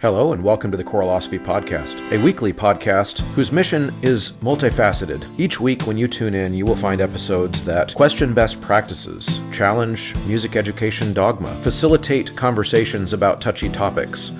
Hello and welcome to the Choralosophy Podcast, a weekly podcast whose mission is multifaceted. Each week when you tune in, you will find episodes that question best practices, challenge music education dogma, facilitate conversations about touchy topics,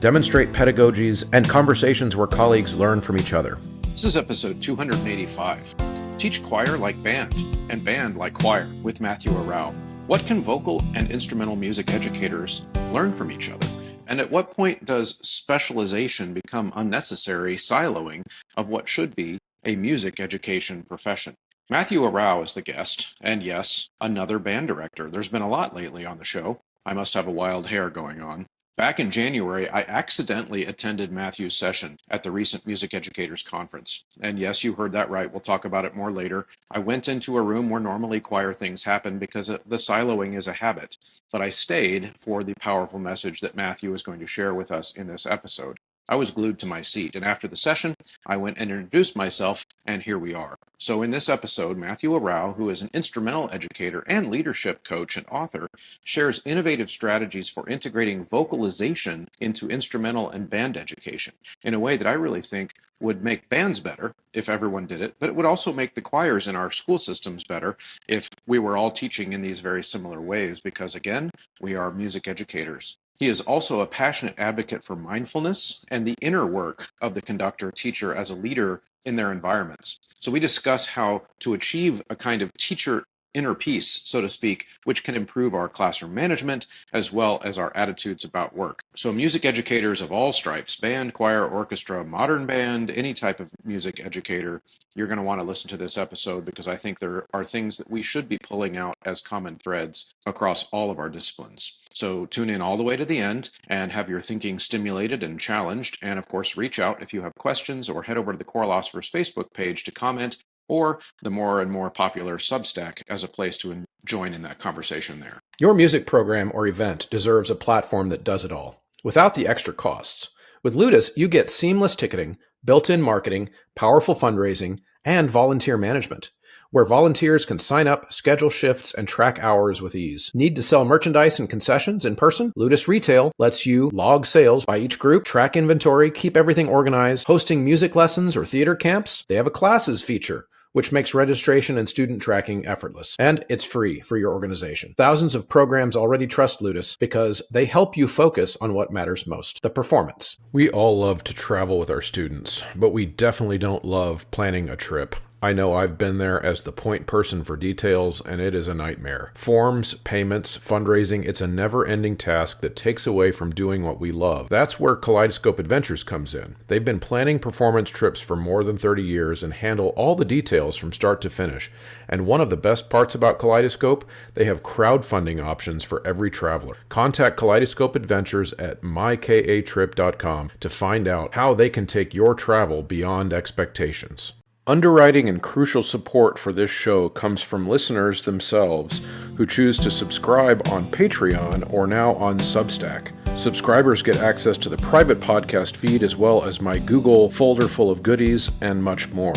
demonstrate pedagogies, and conversations where colleagues learn from each other. This is episode 285. Teach choir like band, and band like choir, with Matthew Arau. What can vocal and instrumental music educators learn from each other? And at what point does specialization become unnecessary siloing of what should be a music education profession? Matthew Arau is the guest, and yes, another band director. There's been a lot lately on the show. I must have a wild hair going on. Back in January, I accidentally attended Matthew's session at the recent Music Educators Conference. And yes, you heard that right. We'll talk about it more later. I went into a room where normally choir things happen because the siloing is a habit. But I stayed for the powerful message that Matthew is going to share with us in this episode. I was glued to my seat, and after the session, I went and introduced myself, and here we are. So in this episode, Matthew Arau, who is an instrumental educator and leadership coach and author, shares innovative strategies for integrating vocalization into instrumental and band education in a way that I really think would make bands better if everyone did it, but it would also make the choirs in our school systems better if we were all teaching in these very similar ways, because again, we are music educators. He is also a passionate advocate for mindfulness and the inner work of the conductor teacher as a leader in their environments. So we discuss how to achieve a kind of teacher inner peace, so to speak, which can improve our classroom management as well as our attitudes about work. So music educators of all stripes, band, choir, orchestra, modern band, any type of music educator, you're going to want to listen to this episode because I think there are things that we should be pulling out as common threads across all of our disciplines. So tune in all the way to the end and have your thinking stimulated and challenged. And of course, reach out if you have questions or head over to the Choralosophers Facebook page to comment, or the more and more popular Substack as a place to join in that conversation there. Your music program or event deserves a platform that does it all, without the extra costs. With Ludus, you get seamless ticketing, built-in marketing, powerful fundraising, and volunteer management, where volunteers can sign up, schedule shifts, and track hours with ease. Need to sell merchandise and concessions in person? Ludus Retail lets you log sales by each group, track inventory, keep everything organized. Hosting music lessons or theater camps? They have a classes feature, which makes registration and student tracking effortless. And it's free for your organization. Thousands of programs already trust Ludus because they help you focus on what matters most, the performance. We all love to travel with our students, but we definitely don't love planning a trip. I know I've been there as the point person for details, and it is a nightmare. Forms, payments, fundraising, it's a never-ending task that takes away from doing what we love. That's where Kaleidoscope Adventures comes in. They've been planning performance trips for more than 30 years and handle all the details from start to finish. And one of the best parts about Kaleidoscope, they have crowdfunding options for every traveler. Contact Kaleidoscope Adventures at mykatrip.com to find out how they can take your travel beyond expectations. Underwriting and crucial support for this show comes from listeners themselves who choose to subscribe on Patreon or now on Substack. Subscribers get access to the private podcast feed as well as my Google folder full of goodies and much more.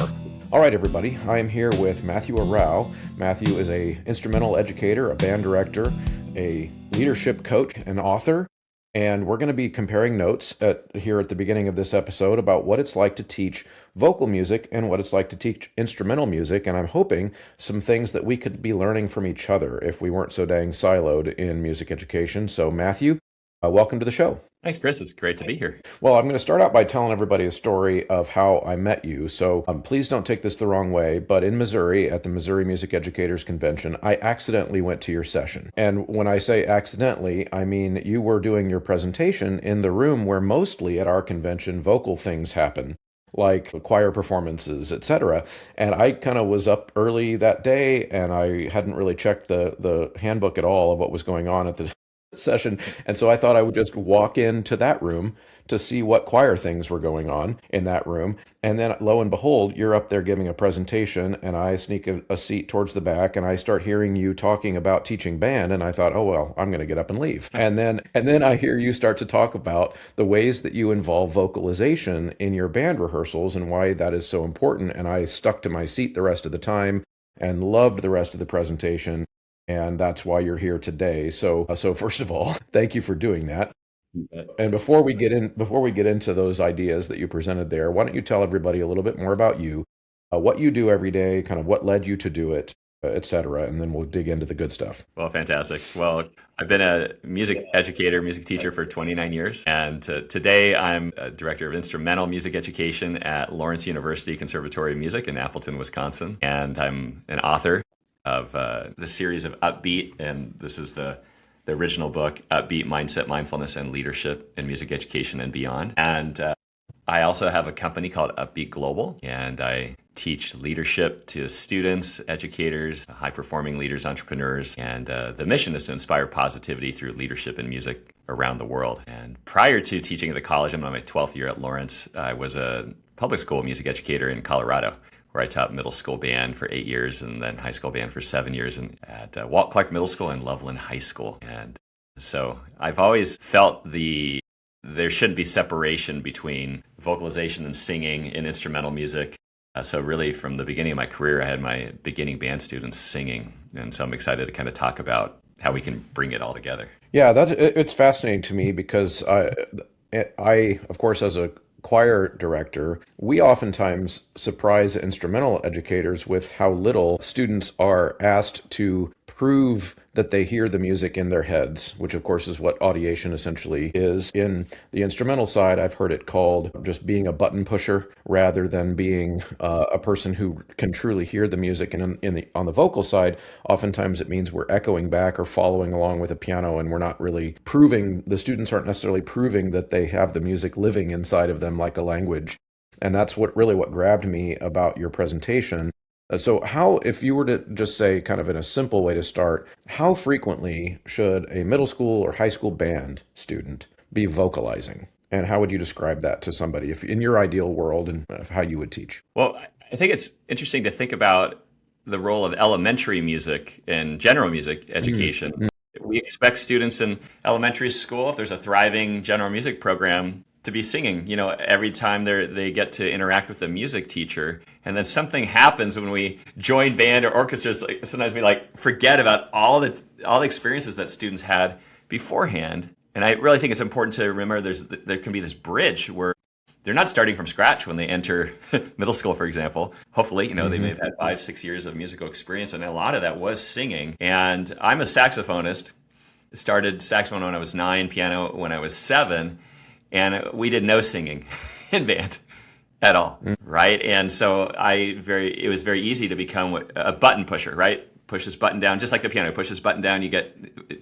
All right, everybody, I am here with Matthew Arau. Matthew is an instrumental educator, a band director, a leadership coach, and author. And we're going to be comparing notes here at the beginning of this episode about what it's like to teach vocal music and what it's like to teach instrumental music. And I'm hoping some things that we could be learning from each other if we weren't so dang siloed in music education. So Matthew, welcome to the show. Thanks, Chris. It's great to be here. Well, I'm going to start out by telling everybody a story of how I met you. So please don't take this the wrong way, but in Missouri at the Missouri Music Educators Convention, I accidentally went to your session. And when I say accidentally, I mean you were doing your presentation in the room where mostly at our convention vocal things happen, like choir performances, etc. And I kind of was up early that day, and I hadn't really checked the handbook at all of what was going on at the session. And so I thought I would just walk into that room to see what choir things were going on in that room. And then lo and behold, you're up there giving a presentation, and I sneak a seat towards the back, and I start hearing you talking about teaching band. And I thought, oh, well, I'm going to get up and leave. And then I hear you start to talk about the ways that you involve vocalization in your band rehearsals and why that is so important. And I stuck to my seat the rest of the time and loved the rest of the presentation. And that's why you're here today. So first of all, thank you for doing that. And before we get into those ideas that you presented there, why don't you tell everybody a little bit more about you, what you do every day, kind of what led you to do it, et cetera, and then we'll dig into the good stuff. Well, fantastic. Well, I've been a music educator, music teacher for 29 years, and today I'm a director of instrumental music education at Lawrence University Conservatory of Music in Appleton, Wisconsin, and I'm an author of the series of Upbeat, and this is the original book, Upbeat: Mindset, Mindfulness, and Leadership in Music Education and Beyond. And I also have a company called Upbeat Global, and I teach leadership to students, educators, high-performing leaders, entrepreneurs, and the mission is to inspire positivity through leadership in music around the world. And prior to teaching at the college, I'm on my 12th year at Lawrence, I was a public school music educator in Colorado, where I taught middle school band for 8 years and then high school band for 7 years and at Walt Clark Middle School and Loveland High School. And so I've always felt there shouldn't be separation between vocalization and singing in instrumental music. So really from the beginning of my career, I had my beginning band students singing. And so I'm excited to kind of talk about how we can bring it all together. Yeah, it's fascinating to me because I, of course, as a choir director, we oftentimes surprise instrumental educators with how little students are asked to prove that they hear the music in their heads, which of course is what audiation essentially is. In the instrumental side, I've heard it called just being a button pusher rather than being a person who can truly hear the music. And on the vocal side, oftentimes it means we're echoing back or following along with a piano, and we're not really proving, the students aren't necessarily proving that they have the music living inside of them like a language. And that's what grabbed me about your presentation. So how, if you were to just say kind of in a simple way to start, how frequently should a middle school or high school band student be vocalizing? And how would you describe that to somebody if in your ideal world and how you would teach? Well, I think it's interesting to think about the role of elementary music in general music education. Mm-hmm. We expect students in elementary school, if there's a thriving general music program, to be singing, every time they get to interact with a music teacher. And then something happens when we join band or orchestras. Like sometimes we forget about all the experiences that students had beforehand. And I really think it's important to remember there can be this bridge where they're not starting from scratch when they enter middle school, for example. Hopefully, they may have had 5-6 years of musical experience, and a lot of that was singing. And I'm a saxophonist. Started saxophone when I was 9, piano when I was 7. And we did no singing in band at all, right? And so it was very easy to become a button pusher, right? Push this button down, just like the piano. Push this button down,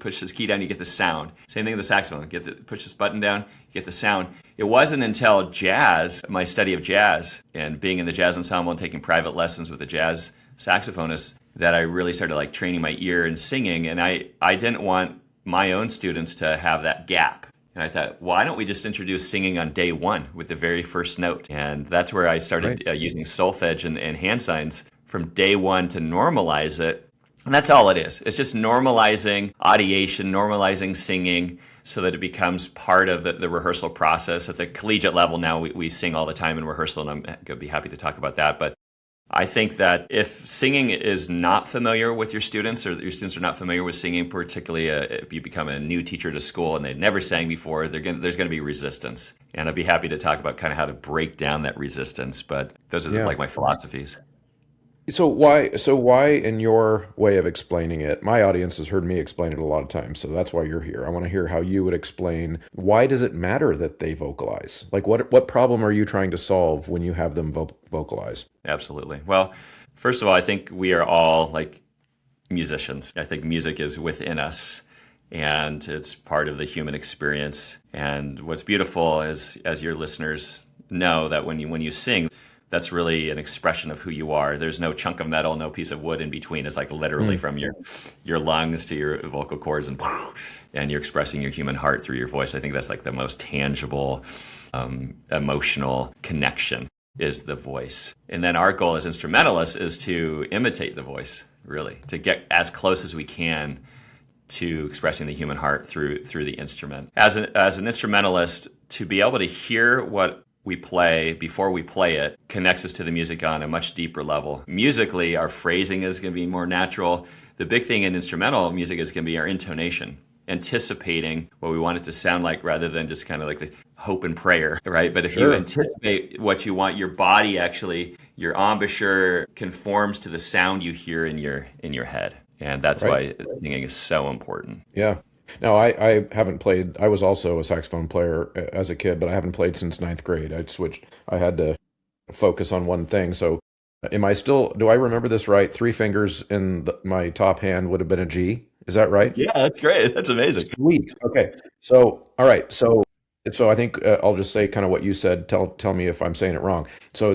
push this key down, you get the sound. Same thing with the saxophone. Push this button down, you get the sound. It wasn't until jazz, my study of jazz, and being in the jazz ensemble and taking private lessons with a jazz saxophonist, that I really started training my ear and singing. And I didn't want my own students to have that gap. And I thought, why don't we just introduce singing on day one with the very first note? And that's where I started using solfege and hand signs from day one to normalize it. And that's all it is. It's just normalizing audiation, normalizing singing so that it becomes part of the rehearsal process. At the collegiate level now, we sing all the time in rehearsal, and I'm going to be happy to talk about that. But I think that if singing is not familiar with your students, or your students are not familiar with singing, particularly if you become a new teacher to school and they've never sang before, there's going to be resistance. And I'd be happy to talk about kind of how to break down that resistance. But those are my philosophies. So why, in your way of explaining it, my audience has heard me explain it a lot of times, so that's why you're here. I want to hear how you would explain, why does it matter that they vocalize? What problem are you trying to solve when you have them vocalize? Absolutely. Well, first of all, I think we are all musicians. I think music is within us, and it's part of the human experience. And what's beautiful is, as your listeners know, that when you sing, that's really an expression of who you are. There's no chunk of metal, no piece of wood in between. It's literally from your lungs to your vocal cords, and you're expressing your human heart through your voice. I think that's the most tangible, emotional connection is the voice. And then our goal as instrumentalists is to imitate the voice, really, to get as close as we can to expressing the human heart through the instrument. As an instrumentalist, to be able to hear what we play before we play it connects us to the music on a much deeper level. Musically, our phrasing is going to be more natural. The big thing in instrumental music is going to be our intonation. anticipating what we want it to sound like rather than just kind of like the hope and prayer, right? But if Sure. you anticipate what you want, your body actually, your embouchure conforms to the sound you hear in your head. And that's Right. why singing is so important. Yeah. No, I haven't played. I was also a saxophone player as a kid, but I haven't played since ninth grade. I switched. I had to focus on one thing. So, do I remember this right? Three fingers in my top hand would have been a G. Is that right? Yeah, that's great. That's amazing. Sweet. Okay. So, all right. So I think I'll just say kind of what you said. Tell me if I'm saying it wrong. So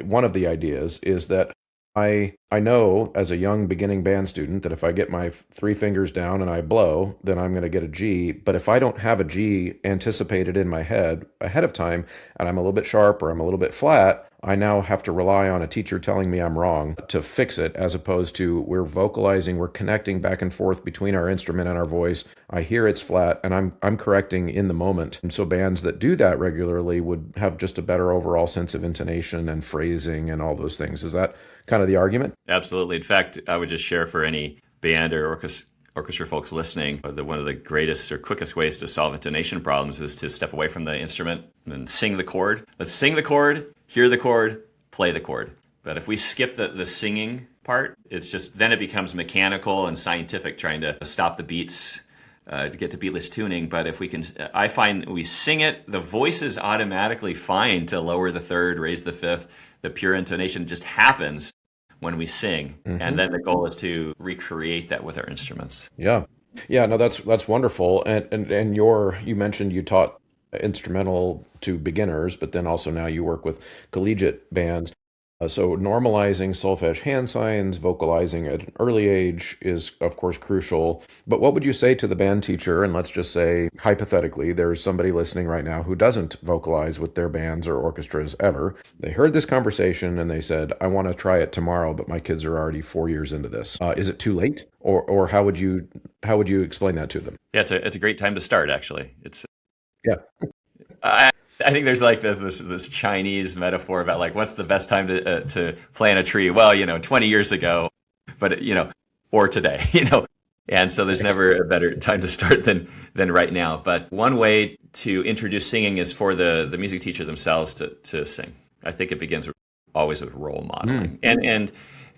one of the ideas is that I know as a young beginning band student that if I get my three fingers down and I blow, then I'm going to get a G. But if I don't have a G anticipated in my head ahead of time, and I'm a little bit sharp or I'm a little bit flat, I now have to rely on a teacher telling me I'm wrong to fix it, as opposed to we're vocalizing, we're connecting back and forth between our instrument and our voice. I hear it's flat and I'm correcting in the moment. And so bands that do that regularly would have just a better overall sense of intonation and phrasing and all those things. Is that kind of the argument? Absolutely. In fact, I would just share for any band or orchestra folks listening, one of the greatest or quickest ways to solve intonation problems is to step away from the instrument and sing the chord. Let's sing the chord, hear the chord, play the chord. But if we skip the singing part, it's just, then it becomes mechanical and scientific, trying to stop the beats to get to beatless tuning. But if we can, I find we sing it, the voice is automatically fine to lower the third, raise the fifth. The pure intonation just happens when we sing. Mm-hmm. And then the goal is to recreate that with our instruments. Yeah. Yeah, no, that's wonderful. And you mentioned you taught instrumental to beginners, but then also now you work with collegiate bands. So normalizing solfege hand signs, vocalizing at an early age is, of course, crucial. But what would you say to the band teacher? And let's just say, hypothetically, there's somebody listening right now who doesn't vocalize with their bands or orchestras ever. They heard this conversation and they said, I want to try it tomorrow, but my kids are already 4 years into this. Is it too late? Or how would you explain that to them? Yeah, it's a great time to start, actually. Yeah. I think there's like this Chinese metaphor about like what's the best time to plant a tree? Well, 20 years ago, but or today, And so there's never a better time to start than right now. But one way to introduce singing is for the music teacher themselves to sing. I think it begins always with role modeling.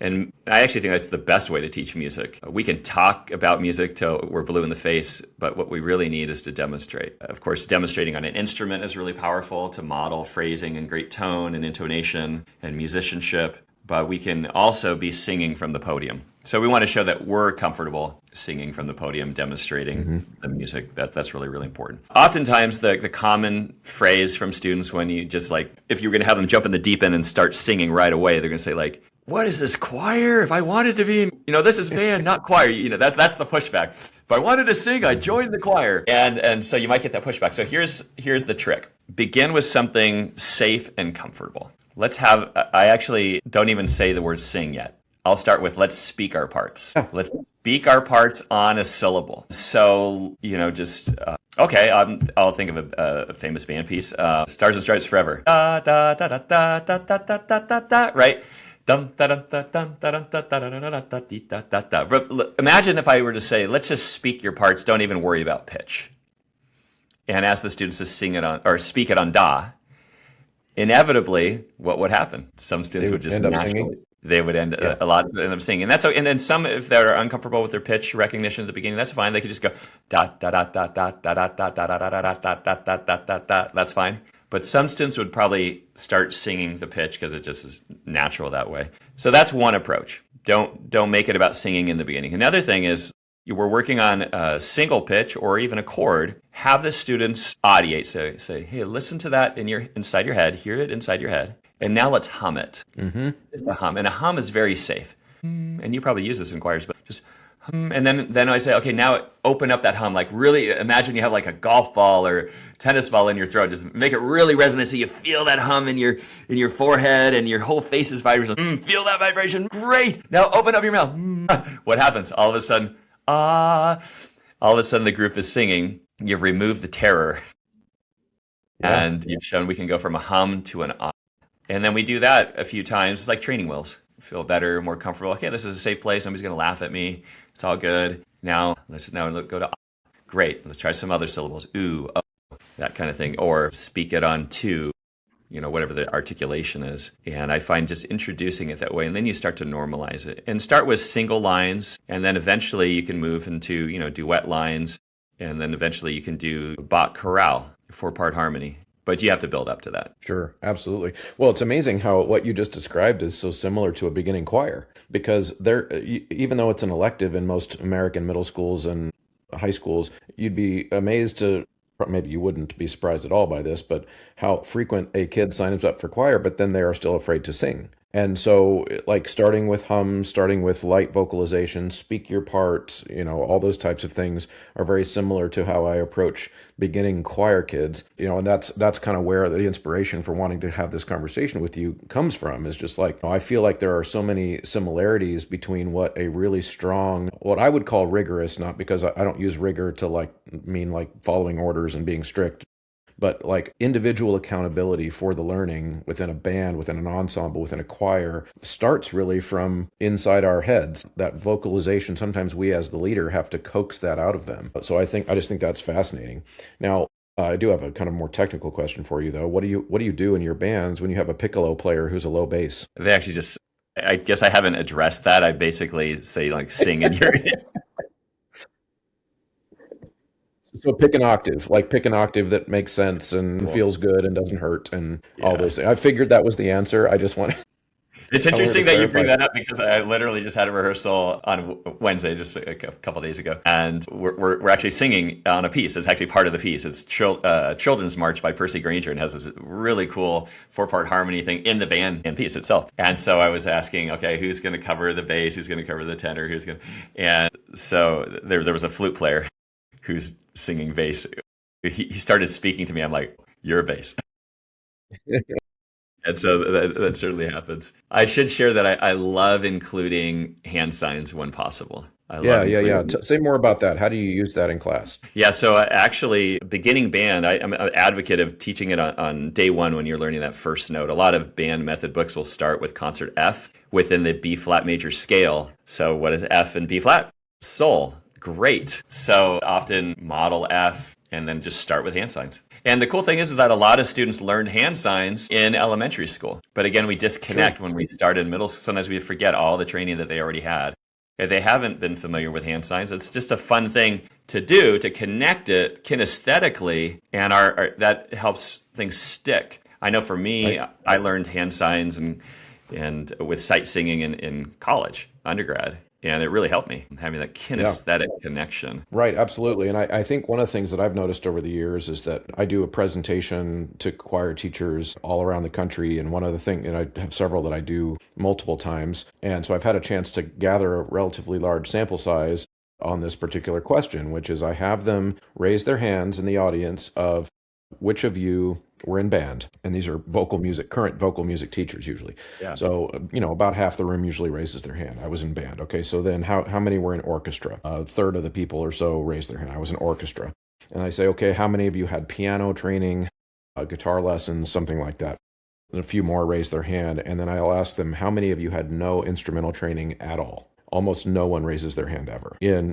And I actually think that's the best way to teach music. We can talk about music till we're blue in the face, but what we really need is to demonstrate. Of course, demonstrating on an instrument is really powerful to model phrasing and great tone and intonation and musicianship, but we can also be singing from the podium. So we want to show that we're comfortable singing from the podium, demonstrating the music. That's really, really important. Oftentimes, the common phrase from students when you just if you're going to have them jump in the deep end and start singing right away, they're going to say what is this choir? If I wanted to be this is band, not choir. That's the pushback. If I wanted to sing, I joined the choir. And so you might get that pushback. So here's the trick. Begin with something safe and comfortable. I actually don't even say the word sing yet. I'll start with let's speak our parts. Let's speak our parts on a syllable. So, okay, I'll think of a famous band piece. Stars and Stripes Forever. Da, da, da, da, da, da, da, da, da, da, da, right? Imagine if I were to say, let's just speak your parts, don't even worry about pitch. And ask the students to sing it on, or speak it on da. Inevitably, what would happen? Some students would just naturally, they would a lot end up singing. And then some, if they're uncomfortable with their pitch recognition at the beginning, that's fine. They could just go da da da da da da da da da da da da da da da da da. That's fine. But some students would probably start singing the pitch because it just is natural that way. So that's one approach. Don't make it about singing in the beginning. Another thing is we're working on a single pitch or even a chord. Have the students audiate. Say, hey, listen to that inside your head. Hear it inside your head. And now let's hum it. Just a hum. And a hum is very safe. And you probably use this in choirs, but just hum. And then I say, okay, now open up that hum. Really imagine you have a golf ball or tennis ball in your throat. Just make it really resonant so you feel that hum in your forehead and your whole face is vibrating. Feel that vibration. Great. Now open up your mouth. What happens? All of a sudden, the group is singing. You've removed the terror. Yeah. And you've shown we can go from a hum to an ah. And then we do that a few times. It's like training wheels. Feel better, more comfortable. Okay, this is a safe place. Nobody's going to laugh at me. It's all good. Now, let's go to ah. Great. Let's try some other syllables. Ooh, oh, that kind of thing. Or speak it on two, whatever the articulation is. And I find just introducing it that way, and then you start to normalize it. And start with single lines, and then eventually you can move into, duet lines, and then eventually you can do Bach chorale, 4-part harmony. But you have to build up to that. Sure, absolutely. Well, it's amazing how what you just described is so similar to a beginning choir, because even though it's an elective in most American middle schools and high schools, you'd be amazed to, maybe you wouldn't be surprised at all by this, but how frequent a kid signs up for choir, but then they are still afraid to sing. And so, like, starting with hum, starting with light vocalization, speak your part, all those types of things are very similar to how I approach beginning choir kids, and that's kind of where the inspiration for wanting to have this conversation with you comes from, is just like, I feel like there are so many similarities between what a really strong, what I would call rigorous, not because I don't use rigor to mean following orders and being strict, but like individual accountability for the learning within a band, within an ensemble, within a choir, starts really from inside our heads. That vocalization, sometimes we as the leader have to coax that out of them. So I just think that's fascinating. Now, I do have a kind of more technical question for you, though. What do you do in your bands when you have a piccolo player who's a low bass? They actually I guess I haven't addressed that. I basically say, sing in your So pick an octave that makes sense and feels good and doesn't hurt and all those things. I figured that was the answer. I just want to. It's interesting that you bring that up, because I literally just had a rehearsal on Wednesday, just a couple days ago, and we're actually singing on a piece. It's actually part of the piece. It's Children's March by Percy Grainger, and has this really cool 4-part harmony thing in the band and piece itself. And so I was asking, okay, who's going to cover the bass? Who's going to cover the tenor? And so there was a flute player who's singing bass. He started speaking to me. I'm like, you're a bass. And so that certainly happens. I should share that I love including hand signs when possible. Yeah. Say more about that. How do you use that in class? Yeah, so actually, beginning band, I'm an advocate of teaching it on day one when you're learning that first note. A lot of band method books will start with concert F within the B flat major scale. So what is F in B flat? Sol. Great. So often model F and then just start with hand signs. And the cool thing is that a lot of students learned hand signs in elementary school. But again, we disconnect when we start in middle school. Sometimes we forget all the training that they already had. If they haven't been familiar with hand signs, it's just a fun thing to do, to connect it kinesthetically, and that helps things stick. I know for me, I learned hand signs and with sight singing in college, undergrad. And it really helped me, having that kinesthetic connection. Right, absolutely. And I think one of the things that I've noticed over the years is that I do a presentation to choir teachers all around the country. And one of the things, and I have several that I do multiple times. And so I've had a chance to gather a relatively large sample size on this particular question, which is I have them raise their hands in the audience of which of you were in band. And these are current vocal music teachers usually. Yeah. So, about half the room usually raises their hand. I was in band. Okay, so then how many were in orchestra? A third of the people or so raised their hand. I was in orchestra. And I say, okay, how many of you had piano training, guitar lessons, something like that? And a few more raised their hand. And then I'll ask them, how many of you had no instrumental training at all? Almost no one raises their hand ever in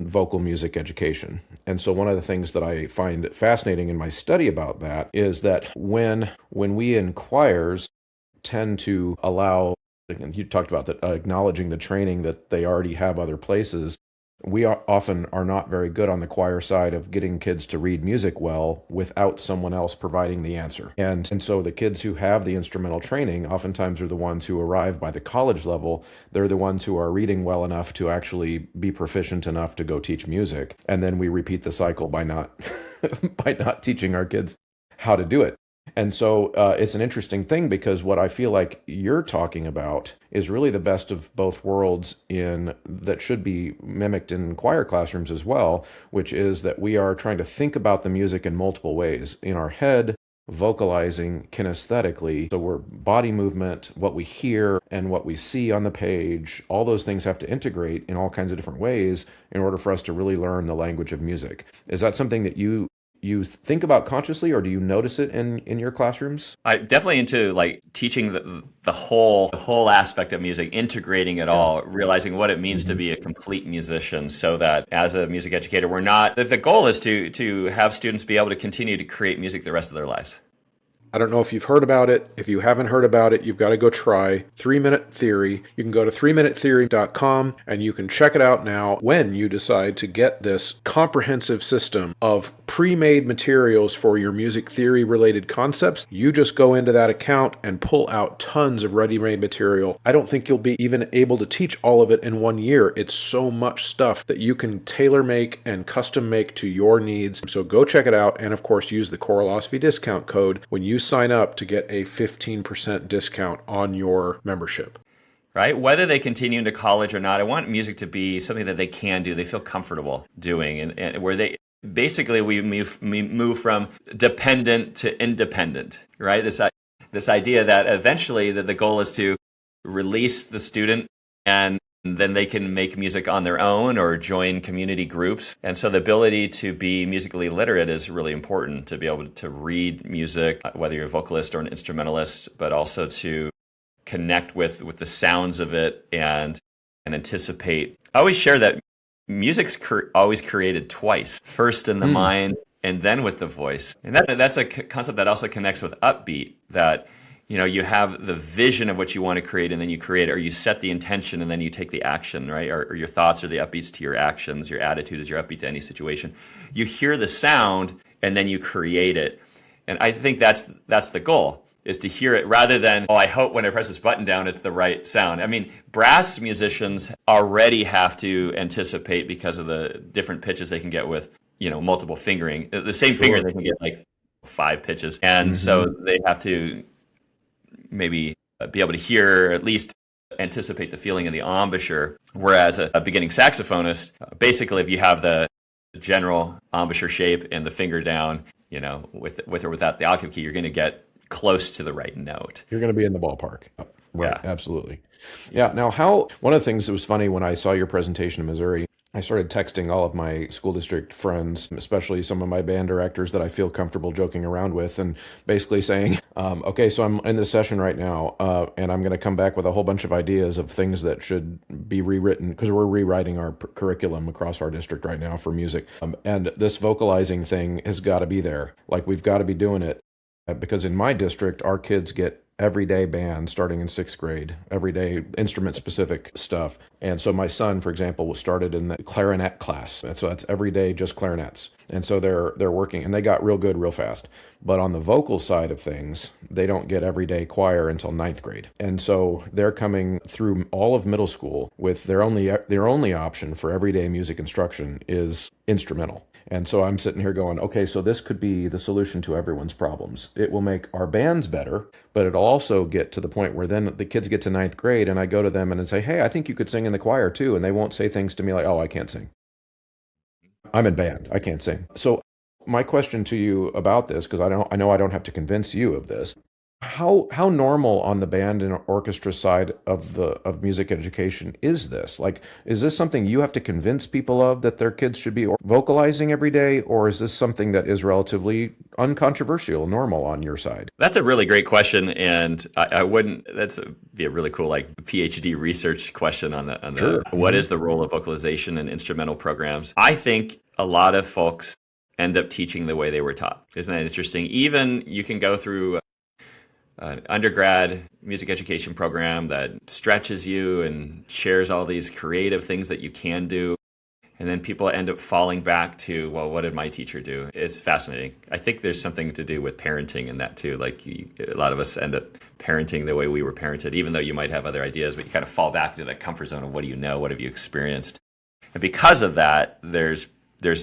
vocal music education. And so one of the things that I find fascinating in my study about that is that when we in choirs tend to allow, and you talked about that, acknowledging the training that they already have other places, we often are not very good on the choir side of getting kids to read music well without someone else providing the answer. And so the kids who have the instrumental training oftentimes are the ones who arrive by the college level. They're the ones who are reading well enough to actually be proficient enough to go teach music. And then we repeat the cycle by not by not teaching our kids how to do it. And so it's an interesting thing, because what I feel like you're talking about is really the best of both worlds that should be mimicked in choir classrooms as well, which is that we are trying to think about the music in multiple ways. In our head, vocalizing kinesthetically. So we're body movement, what we hear and what we see on the page, all those things have to integrate in all kinds of different ways in order for us to really learn the language of music. Is that something that you you think about consciously, or do you notice it in your classrooms? I definitely into like teaching the whole aspect of music, integrating it all, realizing what it means to be a complete musician, so that as a music educator, we're not, the goal is to have students be able to continue to create music the rest of their lives. I don't know if you've heard about it. If you haven't heard about it, you've got to go try 3-Minute Theory. You can go to 3minutetheory.com and you can check it out now. When you decide to get this comprehensive system of pre-made materials for your music theory related concepts, you just go into that account and pull out tons of ready-made material. I don't think you'll be even able to teach all of it in 1 year. It's so much stuff that you can tailor make and custom make to your needs. So go check it out. And of course, use the Choralosophy discount code when you sign up to get a 15% discount on your membership. Right? Whether they continue into college or not, I want music to be something that they can do, they feel comfortable doing, and where they basically we move from dependent to independent, right? This idea that eventually the goal is to release the student, and then they can make music on their own or join community groups. And so the ability to be musically literate is really important, to be able to read music, whether you're a vocalist or an instrumentalist, but also to connect with the sounds of it and anticipate. I always share that music's always created twice, first in the mind and then with the voice. And that's a concept that also connects with upbeat, that you have the vision of what you want to create, and then you create it, or you set the intention and then you take the action, right? Or your thoughts are the upbeats to your actions, your attitude is your upbeat to any situation. You hear the sound and then you create it. And I think that's the goal, is to hear it rather than, I hope when I press this button down, it's the right sound. I mean, brass musicians already have to anticipate, because of the different pitches they can get with, multiple fingering. The same finger, they can get like 5 pitches. And so they have to maybe be able to hear, at least anticipate the feeling of the embouchure. Whereas a beginning saxophonist, basically, if you have the general embouchure shape and the finger down, with or without the octave key, you're going to get close to the right note. You're going to be in the ballpark. Right. Yeah. Absolutely. Yeah. Now, one of the things that was funny when I saw your presentation in Missouri, I started texting all of my school district friends, especially some of my band directors that I feel comfortable joking around with, and basically saying, okay, so I'm in this session right now, and I'm going to come back with a whole bunch of ideas of things that should be rewritten, because we're rewriting our curriculum across our district right now for music. And this vocalizing thing has got to be there. Like, we've got to be doing it. Because in my district, our kids get everyday band starting in 6th grade, everyday instrument specific stuff. And so my son, for example, was started in the clarinet class. And so that's everyday just clarinets. And so they're working, and they got real good real fast. But on the vocal side of things, they don't get everyday choir until 9th grade. And so they're coming through all of middle school with their only option for everyday music instruction is instrumental. And so I'm sitting here going, okay, so this could be the solution to everyone's problems. It will make our bands better, but it'll also get to the point where then the kids get to 9th grade and I go to them and say, hey, I think you could sing in the choir too. And they won't say things to me like, oh, I can't sing. I'm in band. I can't sing. So my question to you about this, because I know I don't have to convince you of this, how normal on the band and orchestra side of music education is this? Like, is this something you have to convince people of, that their kids should be vocalizing every day, or is this something that is relatively uncontroversial, normal on your side? That's a really great question, and I wouldn't. Be a really cool like PhD research question on the Sure. What is the role of vocalization in instrumental programs? I think a lot of folks end up teaching the way they were taught. Isn't that interesting? Even you can go through an undergrad music education program that stretches you and shares all these creative things that you can do. And then people end up falling back to, well, what did my teacher do? It's fascinating. I think there's something to do with parenting in that too. Like a lot of us end up parenting the way we were parented, even though you might have other ideas, but you kind of fall back to that comfort zone of what do you know? What have you experienced? And because of that, there's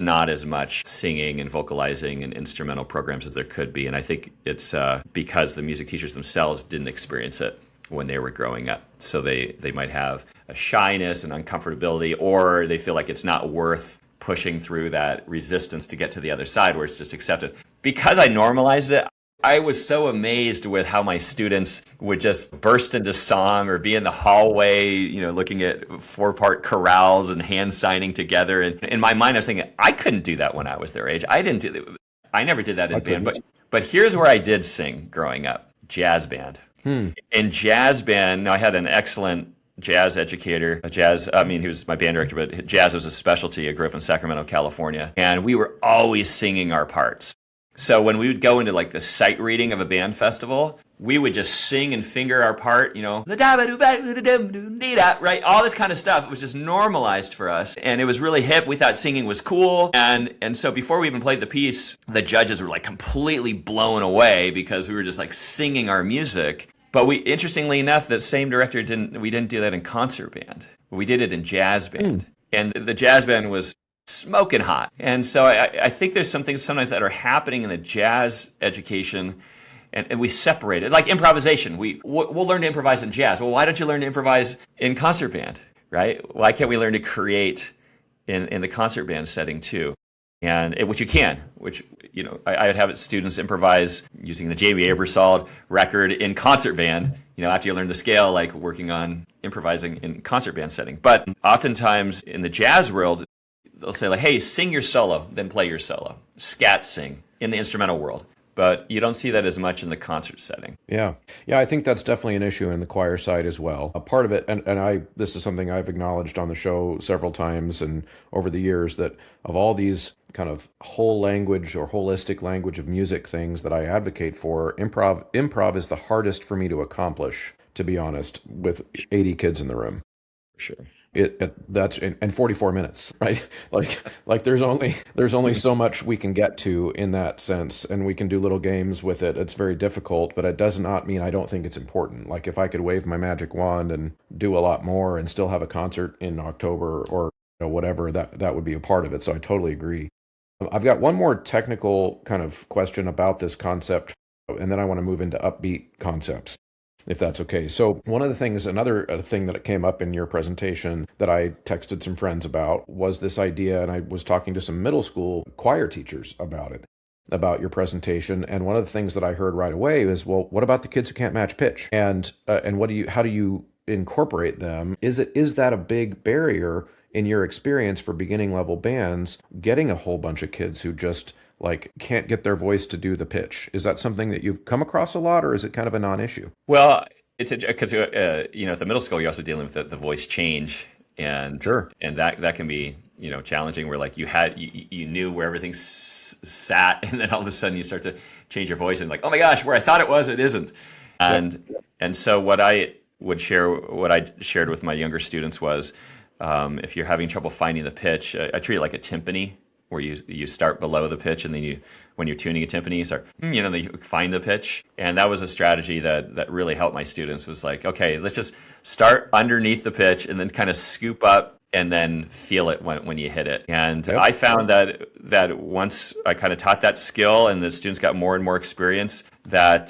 not as much singing and vocalizing and instrumental programs as there could be. And I think it's because the music teachers themselves didn't experience it when they were growing up. So they might have a shyness and uncomfortability, or they feel like it's not worth pushing through that resistance to get to the other side where it's just accepted. Because I normalized it, I was so amazed with how my students would just burst into song or be in the hallway, looking at 4-part chorales and hand signing together. And in my mind, I was thinking, I couldn't do that when I was their age. I didn't do that. I never did that I in band, couldn't. but here's where I did sing growing up: jazz band. Hmm. In jazz band, now I had an excellent jazz educator, he was my band director, but jazz was a specialty. I grew up in Sacramento, California, and we were always singing our parts. So when we would go into like the sight reading of a band festival, we would just sing and finger our part, right? All this kind of stuff. It was just normalized for us. And it was really hip. We thought singing was cool. And so before we even played the piece, the judges were like completely blown away because we were just like singing our music. But interestingly enough, the same director we didn't do that in concert band. We did it in jazz band. And the jazz band was smoking hot. And so I think there's some things sometimes that are happening in the jazz education, and we separate it. Like improvisation. We'll learn to improvise in jazz. Well, why don't you learn to improvise in concert band, right? Why can't we learn to create in the concert band setting too? And which you can, I would have students improvise using the Jamie Aebersold record in concert band, after you learn the scale, like working on improvising in concert band setting. But oftentimes in the jazz world, they'll say like, hey, sing your solo, then play your solo. Scat sing in the instrumental world. But you don't see that as much in the concert setting. Yeah. I think that's definitely an issue in the choir side as well. A part of it, and this is something I've acknowledged on the show several times and over the years, that of all these kind of whole language or holistic language of music things that I advocate for, improv is the hardest for me to accomplish, to be honest, with 80 kids in the room. Sure. That's in 44 minutes, right? Like there's only so much we can get to in that sense, and we can do little games with it. It's very difficult, but it does not mean I don't think it's important. Like if I could wave my magic wand and do a lot more and still have a concert in October or whatever, that would be a part of it. So I totally agree. I've got one more technical kind of question about this concept, and then I want to move into upbeat concepts, if that's okay. So one of the things, another thing that came up in your presentation that I texted some friends about was this idea, and I was talking to some middle school choir teachers about it, about your presentation. And one of the things that I heard right away is, well, what about the kids who can't match pitch? And how do you incorporate them? Is that a big barrier in your experience for beginning level bands, getting a whole bunch of kids who just like can't get their voice to do the pitch? Is that something that you've come across a lot, or is it kind of a non-issue? Well, it's because at the middle school you're also dealing with the voice change, and Sure. and that can be challenging. Where like you knew where everything sat, and then all of a sudden you start to change your voice, and like, oh my gosh, where I thought it was, it isn't. And so what I shared with my younger students was, if you're having trouble finding the pitch, I treat it like a timpani, where you start below the pitch, and then when you're tuning a timpani, you start, then you find the pitch. And that was a strategy that really helped my students, was like, okay, let's just start underneath the pitch and then kind of scoop up and then feel it when you hit it. And Yep. I found that once I kind of taught that skill and the students got more and more experience, that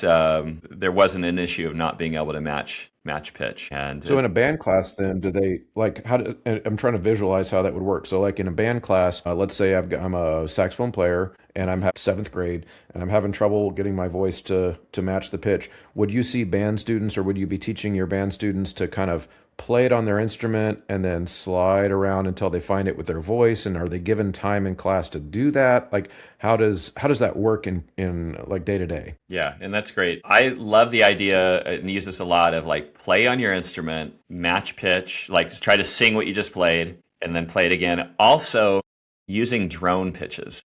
there wasn't an issue of not being able to match pitch. And So in a band class, then do they like I'm trying to visualize how that would work. So like in a band class, let's say I'm a saxophone player and I'm 7th grade and I'm having trouble getting my voice to match the pitch. Would you see band students, or would you be teaching your band students to kind of play it on their instrument and then slide around until they find it with their voice? And are they given time in class to do that? Like how does that work in like day to day? Yeah, and that's great. I love the idea, and use this a lot, of like play on your instrument, match pitch, like try to sing what you just played and then play it again. Also using drone pitches.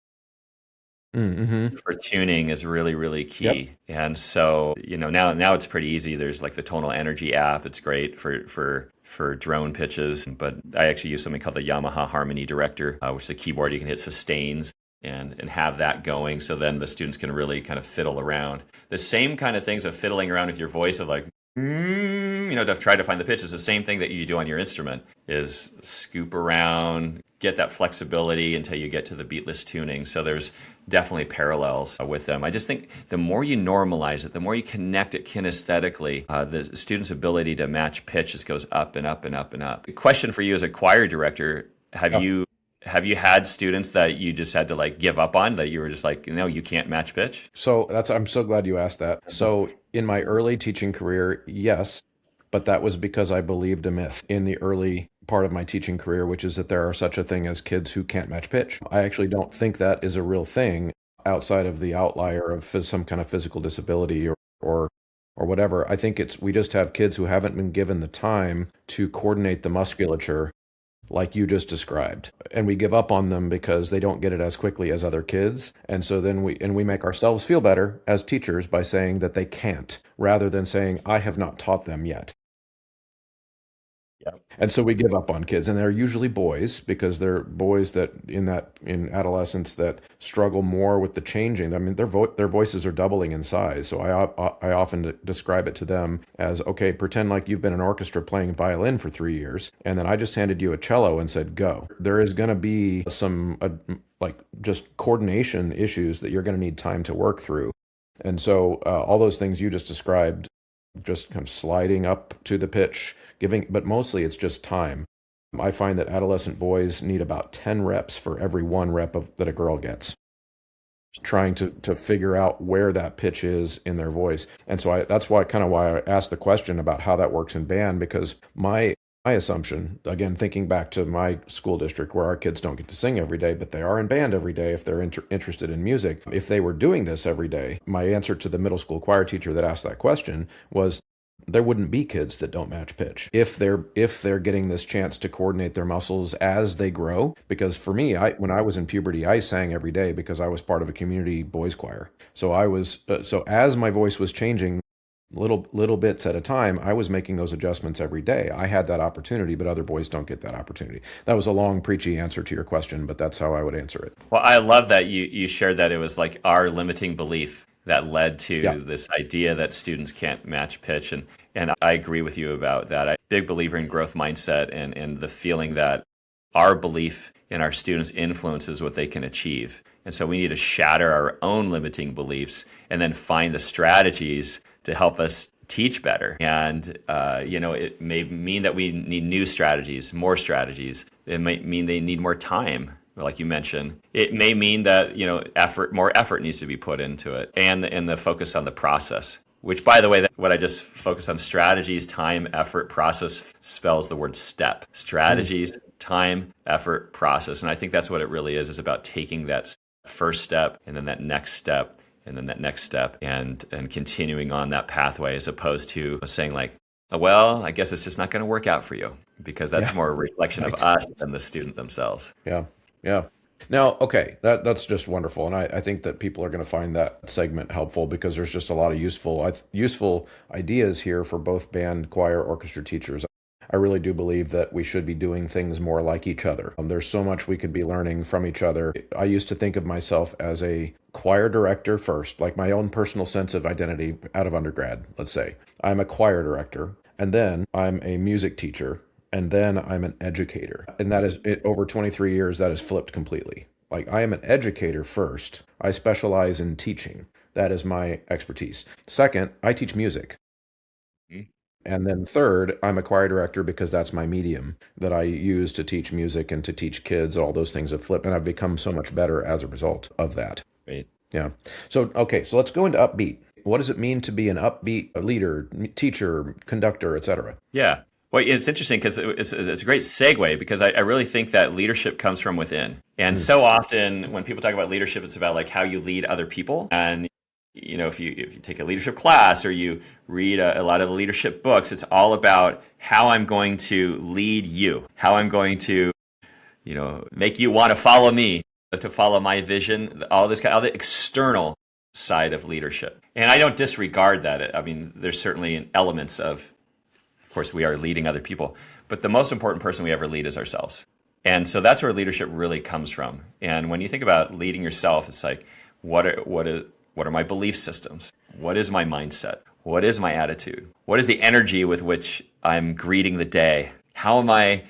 Mm-hmm. For tuning is really, really key. Yep. And so, now it's pretty easy. There's like the Tonal Energy app. It's great for drone pitches. But I actually use something called the Yamaha Harmony Director, which is a keyboard you can hit sustains and have that going. So then the students can really kind of fiddle around. The same kind of things of fiddling around with your voice, of like, to try to find the pitch, is the same thing that you do on your instrument, is scoop around, get that flexibility until you get to the beatless tuning. So there's definitely parallels with them. I just think the more you normalize it, the more you connect it kinesthetically, the student's ability to match pitch just goes up and up and up and up. The question for you as a choir director, have you had students that you just had to like give up on, that you were just like, no, you can't match pitch? So I'm so glad you asked that. So in my early teaching career, yes, but that was because I believed a myth in the early part of my teaching career, which is that there are such a thing as kids who can't match pitch. I actually don't think that is a real thing. outside of the outlier of some kind of physical disability or or whatever. I think we just have kids who haven't been given the time to coordinate the musculature like you just described. And we give up on them because they don't get it as quickly as other kids. And so then we make ourselves feel better as teachers by saying that they can't, rather than saying, I have not taught them yet. Yep. And so we give up on kids, and they're usually boys, because they're boys that in adolescence that struggle more with the changing. I mean, their voices are doubling in size. So I often describe it to them as, okay, pretend like you've been in an orchestra playing violin for 3 years, and then I just handed you a cello and said, go. There is going to be some like just coordination issues that you're going to need time to work through. And so all those things you just described, just kind of sliding up to the pitch, but mostly it's just time. I find that adolescent boys need about 10 reps for every 1 rep that a girl gets, trying to figure out where that pitch is in their voice. And so that's why I asked the question about how that works in band, because my assumption, again, thinking back to my school district where our kids don't get to sing every day, but they are in band every day if they're interested in music. If they were doing this every day, my answer to the middle school choir teacher that asked that question was, there wouldn't be kids that don't match pitch if they're getting this chance to coordinate their muscles as they grow. Because for me, when I was in puberty, I sang every day because I was part of a community boys choir. So so as my voice was changing little bits at a time, I was making those adjustments every day. I had that opportunity, but other boys don't get that opportunity. That was a long, preachy answer to your question, but that's how I would answer it. Well, I love that you shared that it was like our limiting belief that led to this idea that students can't match pitch. And I agree with you about that. I'm a big believer in growth mindset and the feeling that our belief in our students influences what they can achieve. And so we need to shatter our own limiting beliefs and then find the strategies to help us teach better. And, it may mean that we need new strategies, more strategies. It might mean they need more time, like you mentioned. It may mean that, more effort needs to be put into it, and the focus on the process, which, by the way, what I just focused on, strategies, time, effort, process, spells the word step. Strategies, time, effort, process. And I think that's what it really is about taking that first step and then that next step and then that next step and continuing on that pathway, as opposed to saying like, oh, well, I guess it's just not going to work out for you, because that's more a reflection of us than the student themselves. Yeah. Now, okay, that's just wonderful. And I think that people are going to find that segment helpful, because there's just a lot of useful ideas here for both band, choir, orchestra teachers. I really do believe that we should be doing things more like each other. There's so much we could be learning from each other. I used to think of myself as a choir director first, like my own personal sense of identity out of undergrad, let's say. I'm a choir director, and then I'm a music teacher, and then I'm an educator. And that is, over 23 years, that has flipped completely. Like, I am an educator first. I specialize in teaching. That is my expertise. Second, I teach music. And then third, I'm a choir director, because that's my medium that I use to teach music and to teach kids. All those things have flipped, and I've become so much better as a result of that. Great. Yeah. So let's go into upbeat. What does it mean to be an upbeat leader, teacher, conductor, etc.? Yeah. Well, it's interesting because it's a great segue, because I really think that leadership comes from within. And so often when people talk about leadership, it's about like how you lead other people. And if you take a leadership class or you read a lot of the leadership books, it's all about how I'm going to lead you, how I'm going to, make you want to follow me, to follow my vision, all the external side of leadership. And I don't disregard that. I mean, there's certainly elements of course, we are leading other people, but the most important person we ever lead is ourselves. And so that's where leadership really comes from. And when you think about leading yourself, it's like, what are my belief systems? What is my mindset? What is my attitude? What is the energy with which I'm greeting the day? How am I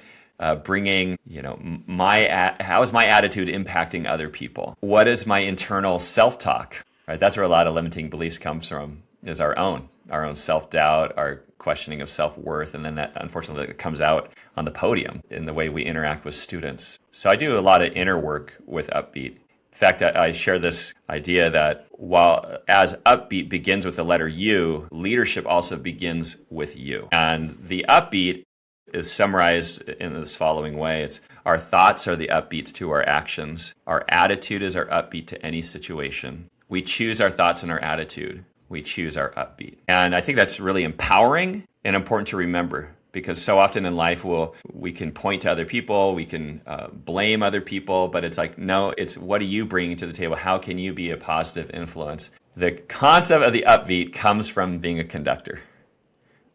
bringing, how is my attitude impacting other people? What is my internal self-talk? Right? That's where a lot of limiting beliefs comes from, is our own self-doubt, our questioning of self-worth, and then that unfortunately comes out on the podium in the way we interact with students. So I do a lot of inner work with Upbeat. In fact, I share this idea that while as Upbeat begins with the letter U, leadership also begins with you. And the Upbeat is summarized in this following way. It's Our thoughts are the upbeats to our actions. Our attitude is our upbeat to any situation. We choose our thoughts and our attitude. We choose our upbeat. And I think that's really empowering and important to remember, because so often in life we can point to other people, we can blame other people, but it's like, no, it's what are you bringing to the table? How can you be a positive influence? The concept of the upbeat comes from being a conductor.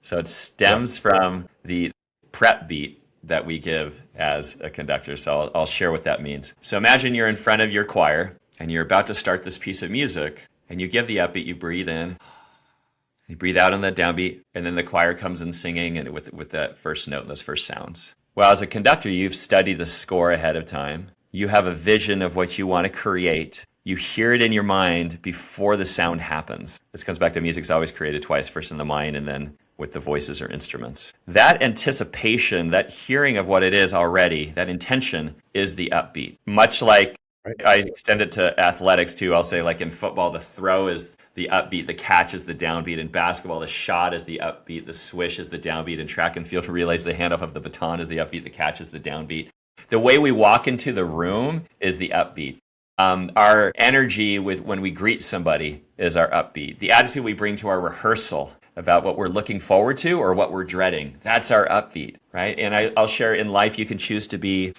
So it stems from the prep beat that we give as a conductor. So I'll share what that means. So imagine you're in front of your choir and you're about to start this piece of music, and you give the upbeat, you breathe in, you breathe out on the downbeat, and then the choir comes in singing and with that first note and those first sounds. Well, as a conductor, you've studied the score ahead of time. You have a vision of what you want to create. You hear it in your mind before the sound happens. This comes back to music's always created twice, first in the mind and then with the voices or instruments. That anticipation, that hearing of what it is already, that intention is the upbeat. Much like I extend it to athletics too. I'll say, like in football, the throw is the upbeat, the catch is the downbeat. In basketball, the shot is the upbeat, the swish is the downbeat. In track and field relays, the handoff of the baton is the upbeat, the catch is the downbeat. The way we walk into the room is the upbeat. Our energy when we greet somebody is our upbeat. The attitude we bring to our rehearsal about what we're looking forward to or what we're dreading, that's our upbeat, right? And I'll share, in life, you can choose to be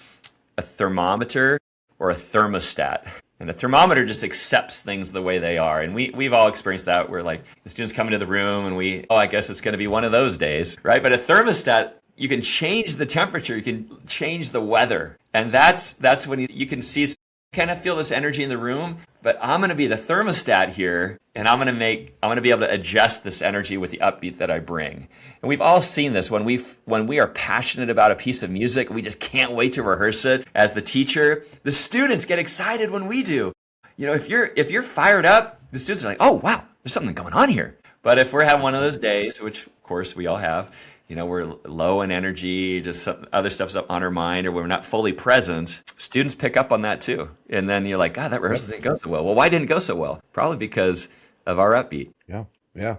a thermometer or a thermostat. And a thermometer just accepts things the way they are. And we've all experienced that. We're like, the students come into the room and I guess it's going to be one of those days, right? But a thermostat, you can change the temperature, you can change the weather. And that's when you can see, kind of feel this energy in the room, but I'm going to be the thermostat here, and I'm going to be able to adjust this energy with the upbeat that I bring. And we've all seen this when we are passionate about a piece of music, we just can't wait to rehearse it. As the teacher, the students get excited when we do. You know, if you're fired up, the students are like, "Oh, wow, there's something going on here." But if we're having one of those days, which of course we all have, you know, we're low in energy, just some other stuff's up on our mind, or we're not fully present, students pick up on that too. And then you're like, God, that rehearsal didn't go so well. Well, why didn't it go so well? Probably because of our upbeat. Yeah.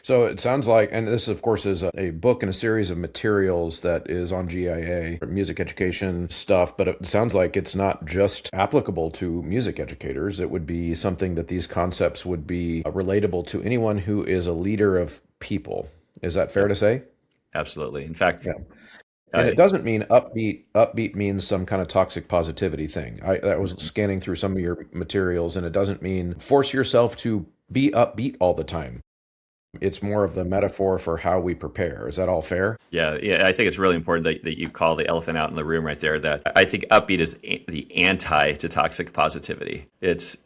So it sounds like, and this of course is a book and a series of materials that is on GIA, music education stuff, but it sounds like it's not just applicable to music educators. It would be something that these concepts would be relatable to anyone who is a leader of people. Is that fair to say? Absolutely. In fact, and it doesn't mean upbeat. Upbeat means some kind of toxic positivity thing. I was scanning through some of your materials, and it doesn't mean force yourself to be upbeat all the time. It's more of the metaphor for how we prepare. Is that all fair? Yeah. I think it's really important that you call the elephant out in the room right there. That I think upbeat is the anti to toxic positivity. It's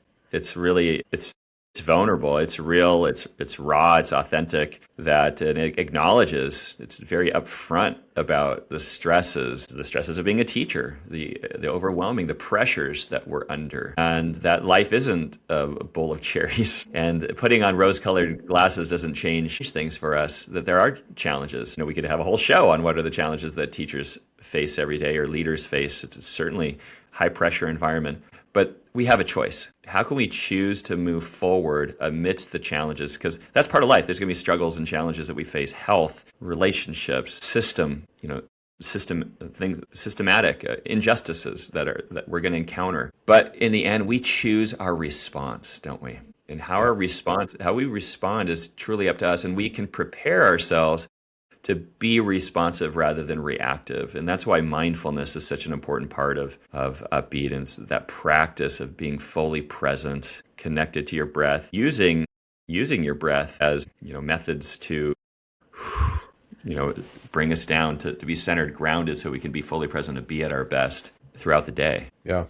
vulnerable, it's real, it's raw, it's authentic, and it acknowledges, it's very upfront about the stresses of being a teacher, the overwhelming, the pressures that we're under, and that life isn't a bowl of cherries, and putting on rose-colored glasses doesn't change things for us, that there are challenges. You know, we could have a whole show on what are the challenges that teachers face every day or leaders face. It's certainly high pressure environment. But we have a choice. How can we choose to move forward amidst the challenges? Because that's part of life. There's going to be struggles and challenges that we face: health, relationships, systematic injustices that we're going to encounter. But in the end, we choose our response, don't we? And how we respond is truly up to us, and we can prepare ourselves to be responsive rather than reactive. And that's why mindfulness is such an important part of upbeat, and that practice of being fully present, connected to your breath, using your breath as, methods to, bring us down to be centered, grounded, so we can be fully present and be at our best throughout the day. Yeah.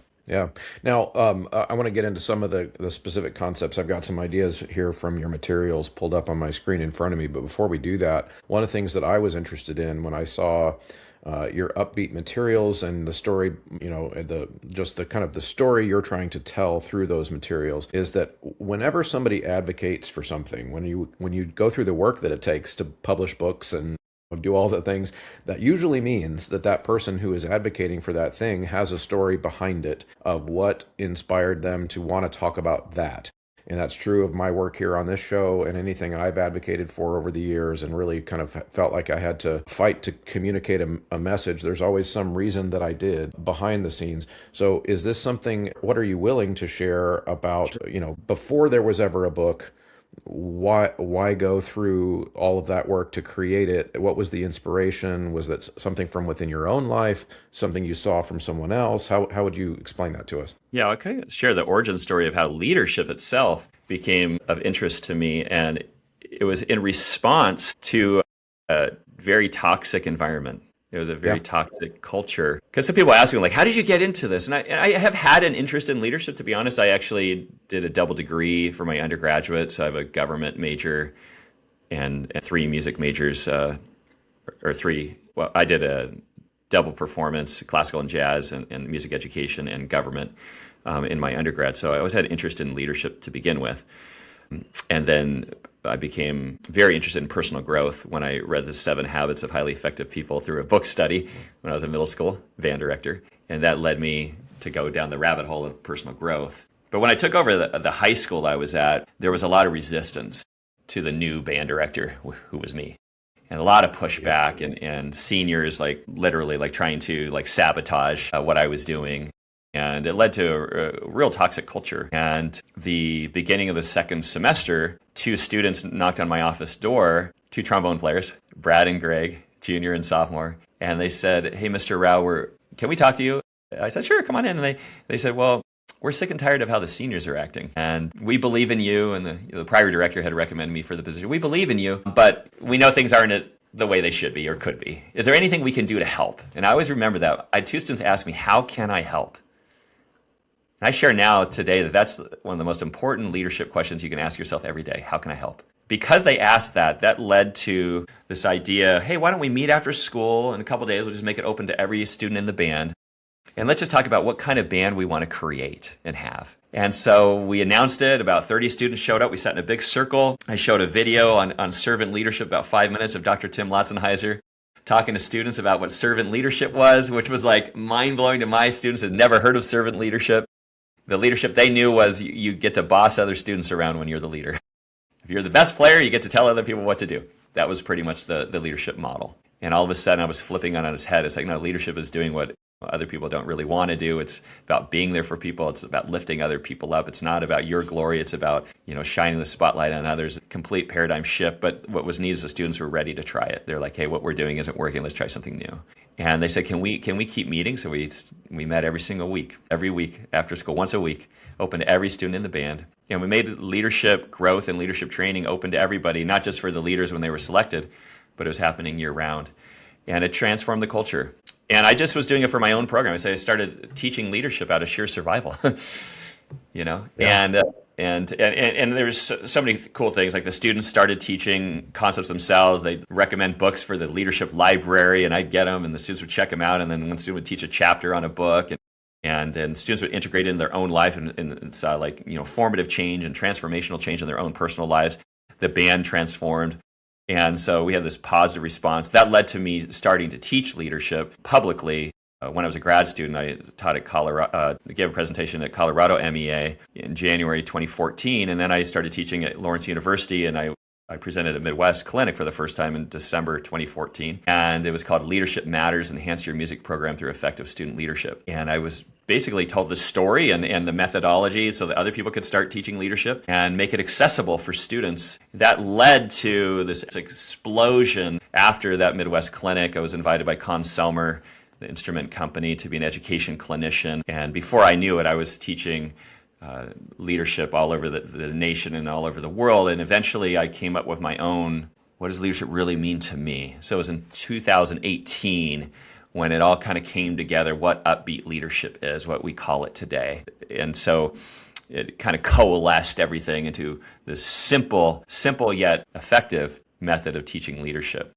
Now, I want to get into some of the specific concepts. I've got some ideas here from your materials pulled up on my screen in front of me. But before we do that, one of the things that I was interested in when I saw your upbeat materials and the story, the story you're trying to tell through those materials, is that whenever somebody advocates for something, when you go through the work that it takes to publish books and do all the things, that usually means that person who is advocating for that thing has a story behind it of what inspired them to want to talk about that. And that's true of my work here on this show and anything I've advocated for over the years, and really kind of felt like I had to fight to communicate a message. There's always some reason that I did behind the scenes. So is this something, what are you willing to share about, before there was ever a book, why go through all of that work to create it? What was the inspiration? Was that something from within your own life, something you saw from someone else? How would you explain that to us? Yeah, I'll kind of share the origin story of how leadership itself became of interest to me. And it was in response to a very toxic environment. It was a very toxic culture. Because some people ask me, like, how did you get into this? And I have had an interest in leadership, to be honest. I actually did a double degree for my undergraduate. So I have a government major and 3 music majors, or 3. Well, I did a double performance, classical and jazz, and music education and government in my undergrad. So I always had an interest in leadership to begin with. And then I became very interested in personal growth when I read The 7 Habits of Highly Effective People through a book study when I was in middle school, band director. And that led me to go down the rabbit hole of personal growth. But when I took over the high school I was at, there was a lot of resistance to the new band director, who was me. And a lot of pushback and seniors literally trying to sabotage what I was doing. And it led to a real toxic culture. And the beginning of the second semester, 2 students knocked on my office door, 2 trombone players, Brad and Greg, junior and sophomore. And they said, "Hey, Mr. Rao, can we talk to you?" I said, "Sure, come on in." And they said, "Well, we're sick and tired of how the seniors are acting. And we believe in you." And the prior director had recommended me for the position. "We believe in you, but we know things aren't the way they should be or could be. Is there anything we can do to help?" And I always remember that. I had 2 students ask me, "How can I help?" And I share now today that that's one of the most important leadership questions you can ask yourself every day. How can I help? Because they asked that led to this idea, hey, why don't we meet after school? In a couple of days, we'll just make it open to every student in the band. And let's just talk about what kind of band we want to create and have. And so we announced it. About 30 students showed up. We sat in a big circle. I showed a video on servant leadership, about 5 minutes of Dr. Tim Lotzenheiser talking to students about what servant leadership was, which was mind-blowing to my students. Had never heard of servant leadership. The leadership they knew was you get to boss other students around when you're the leader. If you're the best player, you get to tell other people what to do. That was pretty much the leadership model. And all of a sudden, I was flipping on his head. It's like, no, leadership is doing what other people don't really want to do. It's about being there for people. It's about lifting other people up. It's not about your glory. It's about, shining the spotlight on others. Complete paradigm shift. But what was needed is the students were ready to try it. They're like, hey, what we're doing isn't working. Let's try something new. And they said, can we keep meeting? So we met every single week, every week after school, once a week, open to every student in the band. And we made leadership growth and leadership training open to everybody, not just for the leaders when they were selected, but it was happening year round. And it transformed the culture. And I just was doing it for my own program. I started teaching leadership out of sheer survival, Yeah. And there's so many cool things. Like the students started teaching concepts themselves. They'd recommend books for the leadership library, and I'd get them, and the students would check them out. And then one student would teach a chapter on a book, and students would integrate it in their own life and saw formative change and transformational change in their own personal lives. The band transformed. And so we had this positive response. That led to me starting to teach leadership publicly. When I was a grad student, I taught at Colorado, gave a presentation at Colorado MEA in January 2014, and then I started teaching at Lawrence University, and I presented at Midwest Clinic for the first time in December 2014, and it was called Leadership Matters, Enhance Your Music Program Through Effective Student Leadership. And I was basically told the story and the methodology so that other people could start teaching leadership and make it accessible for students. That led to this explosion. After that Midwest Clinic, I was invited by Con Selmer, the instrument company, to be an education clinician. And before I knew it, I was teaching leadership all over the nation and all over the world. And eventually I came up with my own, what does leadership really mean to me? So it was in 2018 when it all kind of came together, what upbeat leadership is, what we call it today. And so it kind of coalesced everything into this simple yet effective method of teaching leadership.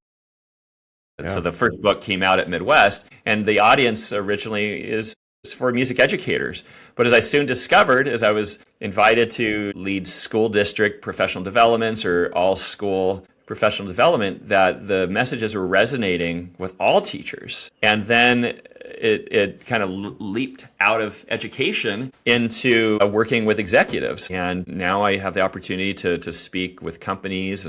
Yeah. So the first book came out at Midwest, and the audience originally is for music educators. But as I soon discovered, as I was invited to lead school district professional developments or all school professional development, that the messages were resonating with all teachers. And then it kind of leaped out of education into working with executives. And now I have the opportunity to speak with companies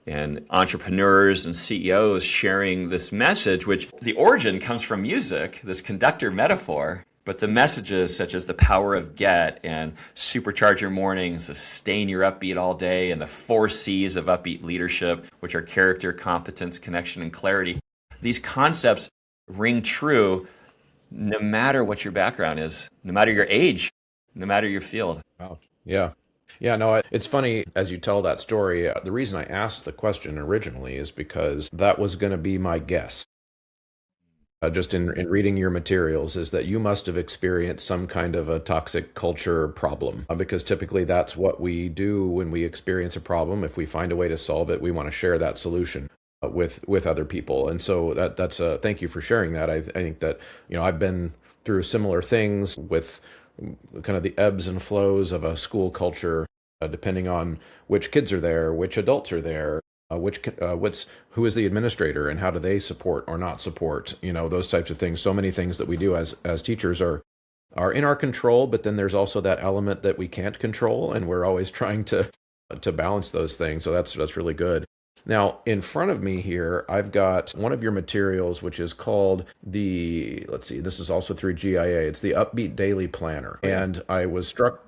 and entrepreneurs and CEOs sharing this message, which the origin comes from music, this conductor metaphor. But the messages such as the power of get and supercharge your mornings, sustain your upbeat all day, and the 4 C's of upbeat leadership, which are character, competence, connection, and clarity. These concepts ring true no matter what your background is, no matter your age, no matter your field. Wow. Yeah. Yeah, no, it's funny as you tell that story. The reason I asked the question originally is because that was going to be my guess. Just in reading your materials, is that you must have experienced some kind of a toxic culture problem, because typically that's what we do when we experience a problem. If we find a way to solve it, we want to share that solution with other people. And so that's thank you for sharing that. I think that, I've been through similar things with kind of the ebbs and flows of a school culture, depending on which kids are there, which adults are there, who is the administrator and how do they support or not support, those types of things. So many things that we do as teachers are in our control, but then there's also that element that we can't control, and we're always trying to balance those things. So that's really good. Now, in front of me here, I've got one of your materials, which is called this is also through GIA. It's the Upbeat Daily Planner. And I was struck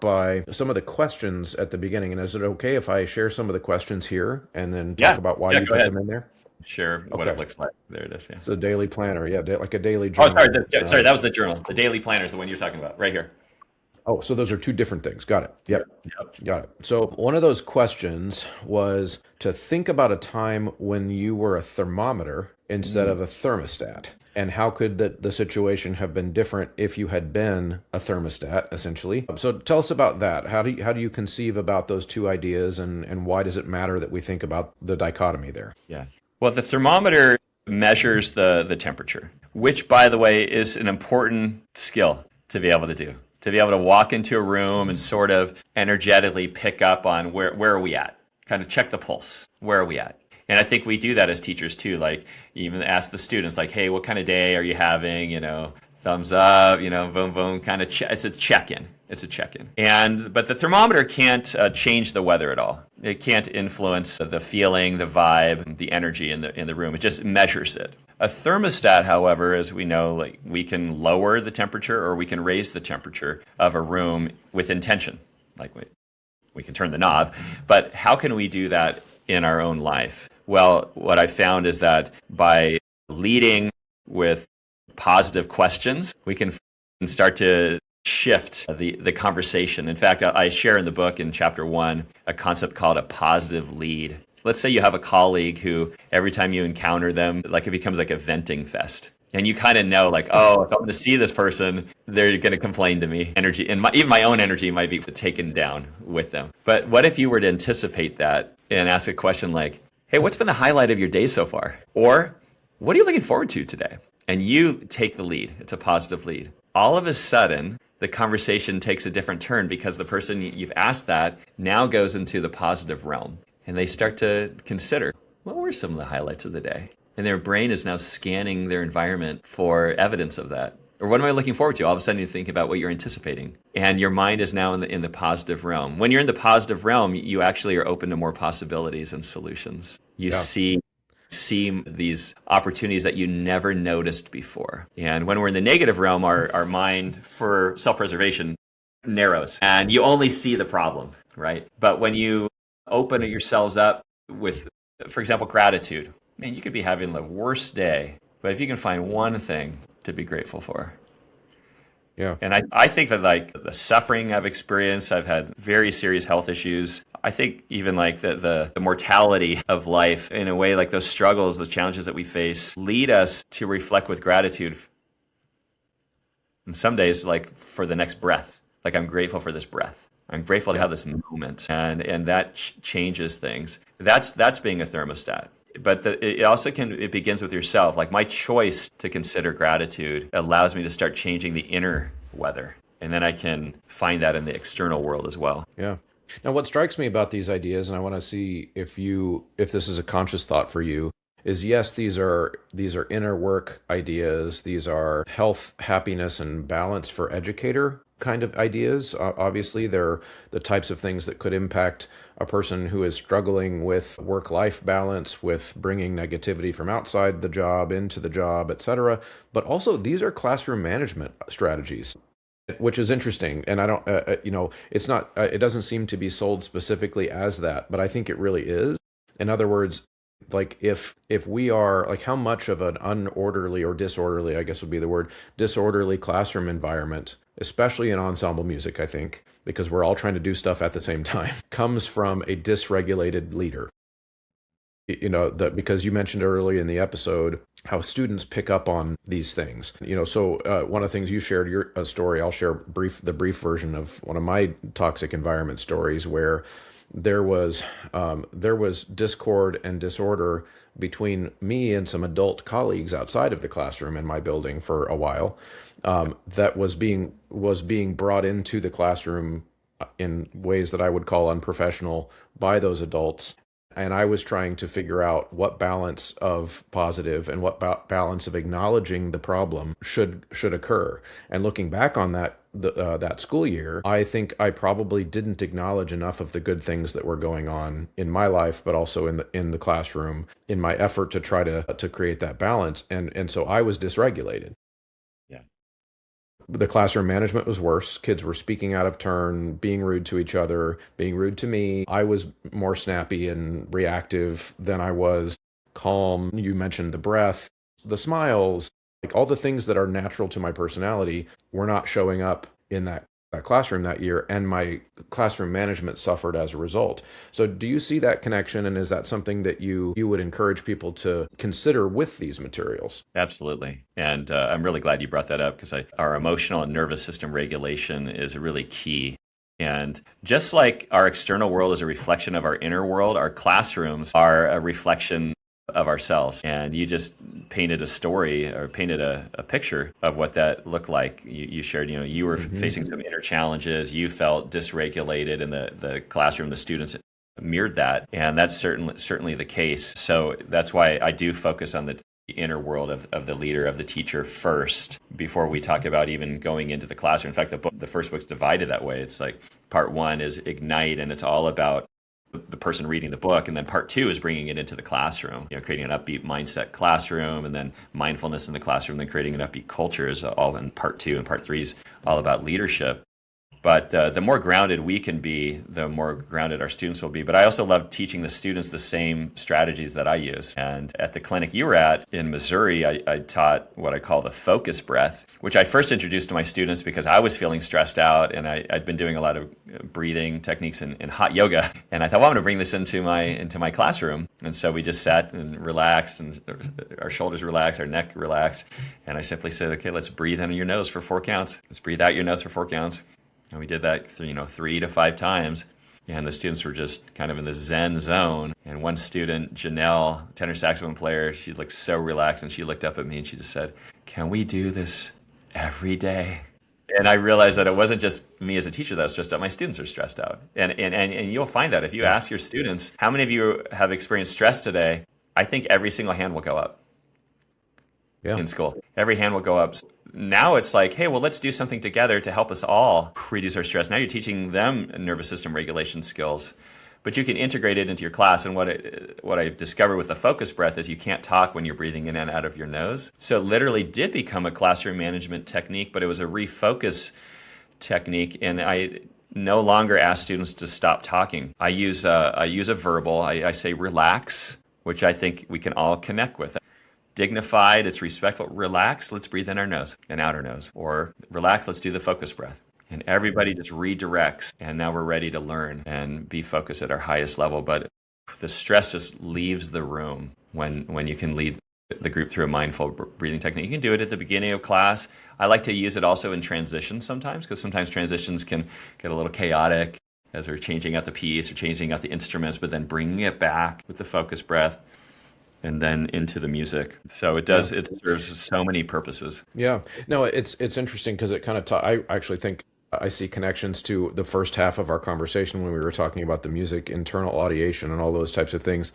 by some of the questions at the beginning. And is it okay if I share some of the questions here and then talk about why you put them in there? Share what it looks like. There it is. Yeah. So daily planner. Yeah. Like a daily journal. Oh, sorry. That was the journal. The daily planner is the one you're talking about right here. Oh, so those are 2 different things. Got it. Yep. Got it. So one of those questions was to think about a time when you were a thermometer instead of a thermostat. And how could the situation have been different if you had been a thermostat, essentially? So tell us about that. How do you conceive about those 2 ideas, and why does it matter that we think about the dichotomy there? Yeah. Well, the thermometer measures the temperature, which, by the way, is an important skill to be able to do. To be able to walk into a room and sort of energetically pick up on where are we at? Kind of check the pulse. Where are we at? And I think we do that as teachers too. Like even ask the students, like, hey, what kind of day are you having? Thumbs up, boom, boom, kind of it's a check-in. It's a check-in. But the thermometer can't change the weather at all. It can't influence the feeling, the vibe, the energy in the room. It just measures it. A thermostat, however, as we know, like we can lower the temperature or we can raise the temperature of a room with intention. Like we can turn the knob, but how can we do that in our own life? Well, what I found is that by leading with positive questions, we can start to shift the conversation. In fact, I share in the book in chapter 1 a concept called a positive lead. Let's say you have a colleague who every time you encounter them, like it becomes like a venting fest. And you kind of know, like, oh, if I'm going to see this person, they're going to complain to me. Energy, and even my own energy might be taken down with them. But what if you were to anticipate that and ask a question like, hey, what's been the highlight of your day so far? Or what are you looking forward to today? And you take the lead. It's a positive lead. All of a sudden, the conversation takes a different turn because the person you've asked that now goes into the positive realm. And they start to consider, what were some of the highlights of the day? And their brain is now scanning their environment for evidence of that. Or what am I looking forward to? All of a sudden you think about what you're anticipating. And your mind is now in the positive realm. When you're in the positive realm, you actually are open to more possibilities and solutions. You see these opportunities that you never noticed before. And when we're in the negative realm, our mind, for self-preservation, narrows. And you only see the problem, right? But when you open yourselves up with, for example, gratitude. Man, you could be having the worst day, but if you can find one thing to be grateful for. Yeah. And I think that like the suffering I've experienced, I've had very serious health issues. I think even like the mortality of life, in a way, like those struggles, those challenges that we face lead us to reflect with gratitude. And some days, like for the next breath, like I'm grateful for this breath. I'm grateful to have this moment, and that changes things. That's being a thermostat. But it begins with yourself. Like my choice to consider gratitude allows me to start changing the inner weather, and then I can find that in the external world as well. Yeah. Now, what strikes me about these ideas, and I want to see if this is a conscious thought for you, is yes, these are inner work ideas. These are health, happiness, and balance for educator kind of ideas. Obviously, they're the types of things that could impact a person who is struggling with work-life balance, with bringing negativity from outside the job into the job, etc. But also, these are classroom management strategies, which is interesting. And I don't, it's not, it doesn't seem to be sold specifically as that, but I think it really is. In other words, like if we are like, how much of an unorderly or disorderly, I guess would be the word, disorderly classroom environment, especially in ensemble music, I think, because we're all trying to do stuff at the same time, comes from a dysregulated leader. That because you mentioned early in the episode how students pick up on these things. So one of the things you shared your story, I'll share the brief version of one of my toxic environment stories where there was discord and disorder between me and some adult colleagues outside of the classroom in my building for a while, that was being brought into the classroom in ways that I would call unprofessional by those adults. And I was trying to figure out what balance of positive and what balance of acknowledging the problem should occur. And looking back on that school year, I think I probably didn't acknowledge enough of the good things that were going on in my life, but also in the classroom, in my effort to try to create that balance. And so I was dysregulated. The classroom management was worse. Kids were speaking out of turn, being rude to each other, being rude to me. I was more snappy and reactive than I was calm. You mentioned the breath, the smiles, like all the things that are natural to my personality were not showing up in that classroom that year, and my classroom management suffered as a result. So do you see that connection, and is that something that you would encourage people to consider with these materials? Absolutely. And I'm really glad you brought that up, because our emotional and nervous system regulation is really key. And just like our external world is a reflection of our inner world, our classrooms are a reflection of ourselves. And you just painted a story, or painted a picture of what that looked like. You shared, you were facing some inner challenges, you felt dysregulated, and the classroom, the students mirrored that. And that's certainly the case. So that's why I do focus on the inner world of the leader, of the teacher first, before we talk about even going into the classroom. In fact, the first book's divided that way. It's like part one is Ignite, and it's all about the person reading the book, and then part two is bringing it into the classroom, creating an upbeat mindset classroom, and then mindfulness in the classroom, then creating an upbeat culture is all in part two, and part three is all about leadership. But the more grounded we can be, the more grounded our students will be. But I also love teaching the students the same strategies that I use. And at the clinic you were at in Missouri, I taught what I call the focus breath, which I first introduced to my students because I was feeling stressed out, and I'd been doing a lot of breathing techniques in hot yoga. And I thought, well, I'm going to bring this into my classroom. And so we just sat and relaxed, and our shoulders relaxed, our neck relaxed. And I simply said, okay, let's breathe in your nose for 4 counts. Let's breathe out your nose for 4 counts. And we did that 3 to 5 times. And the students were just kind of in the Zen zone. And one student, Janelle, tenor saxophone player, she looked so relaxed, and she looked up at me and she just said, "Can we do this every day?" And I realized that it wasn't just me as a teacher that was stressed out. My students are stressed out. And you'll find that if you ask your students, how many of you have experienced stress today? I think every single hand will go up. In school. Every hand will go up. Now it's like, hey, well, let's do something together to help us all reduce our stress. Now you're teaching them nervous system regulation skills, but you can integrate it into your class. And what I discovered with the focus breath is you can't talk when you're breathing in and out of your nose. So it literally did become a classroom management technique, but it was a refocus technique. And I no longer ask students to stop talking. I use a verbal. I say relax, which I think we can all connect with. Dignified, it's respectful. Relax, let's breathe in our nose and out our nose. Or relax, let's do the focus breath. And everybody just redirects, and now we're ready to learn and be focused at our highest level. But the stress just leaves the room when you can lead the group through a mindful breathing technique. You can do it at the beginning of class. I like to use it also in transitions sometimes, because sometimes transitions can get a little chaotic as we're changing out the piece or changing out the instruments, but then bringing it back with the focus breath and then into the music. So it does, it serves so many purposes. Yeah. No, it's interesting because it kind of, I actually think I see connections to the first half of our conversation when we were talking about the music, internal audiation, and all those types of things.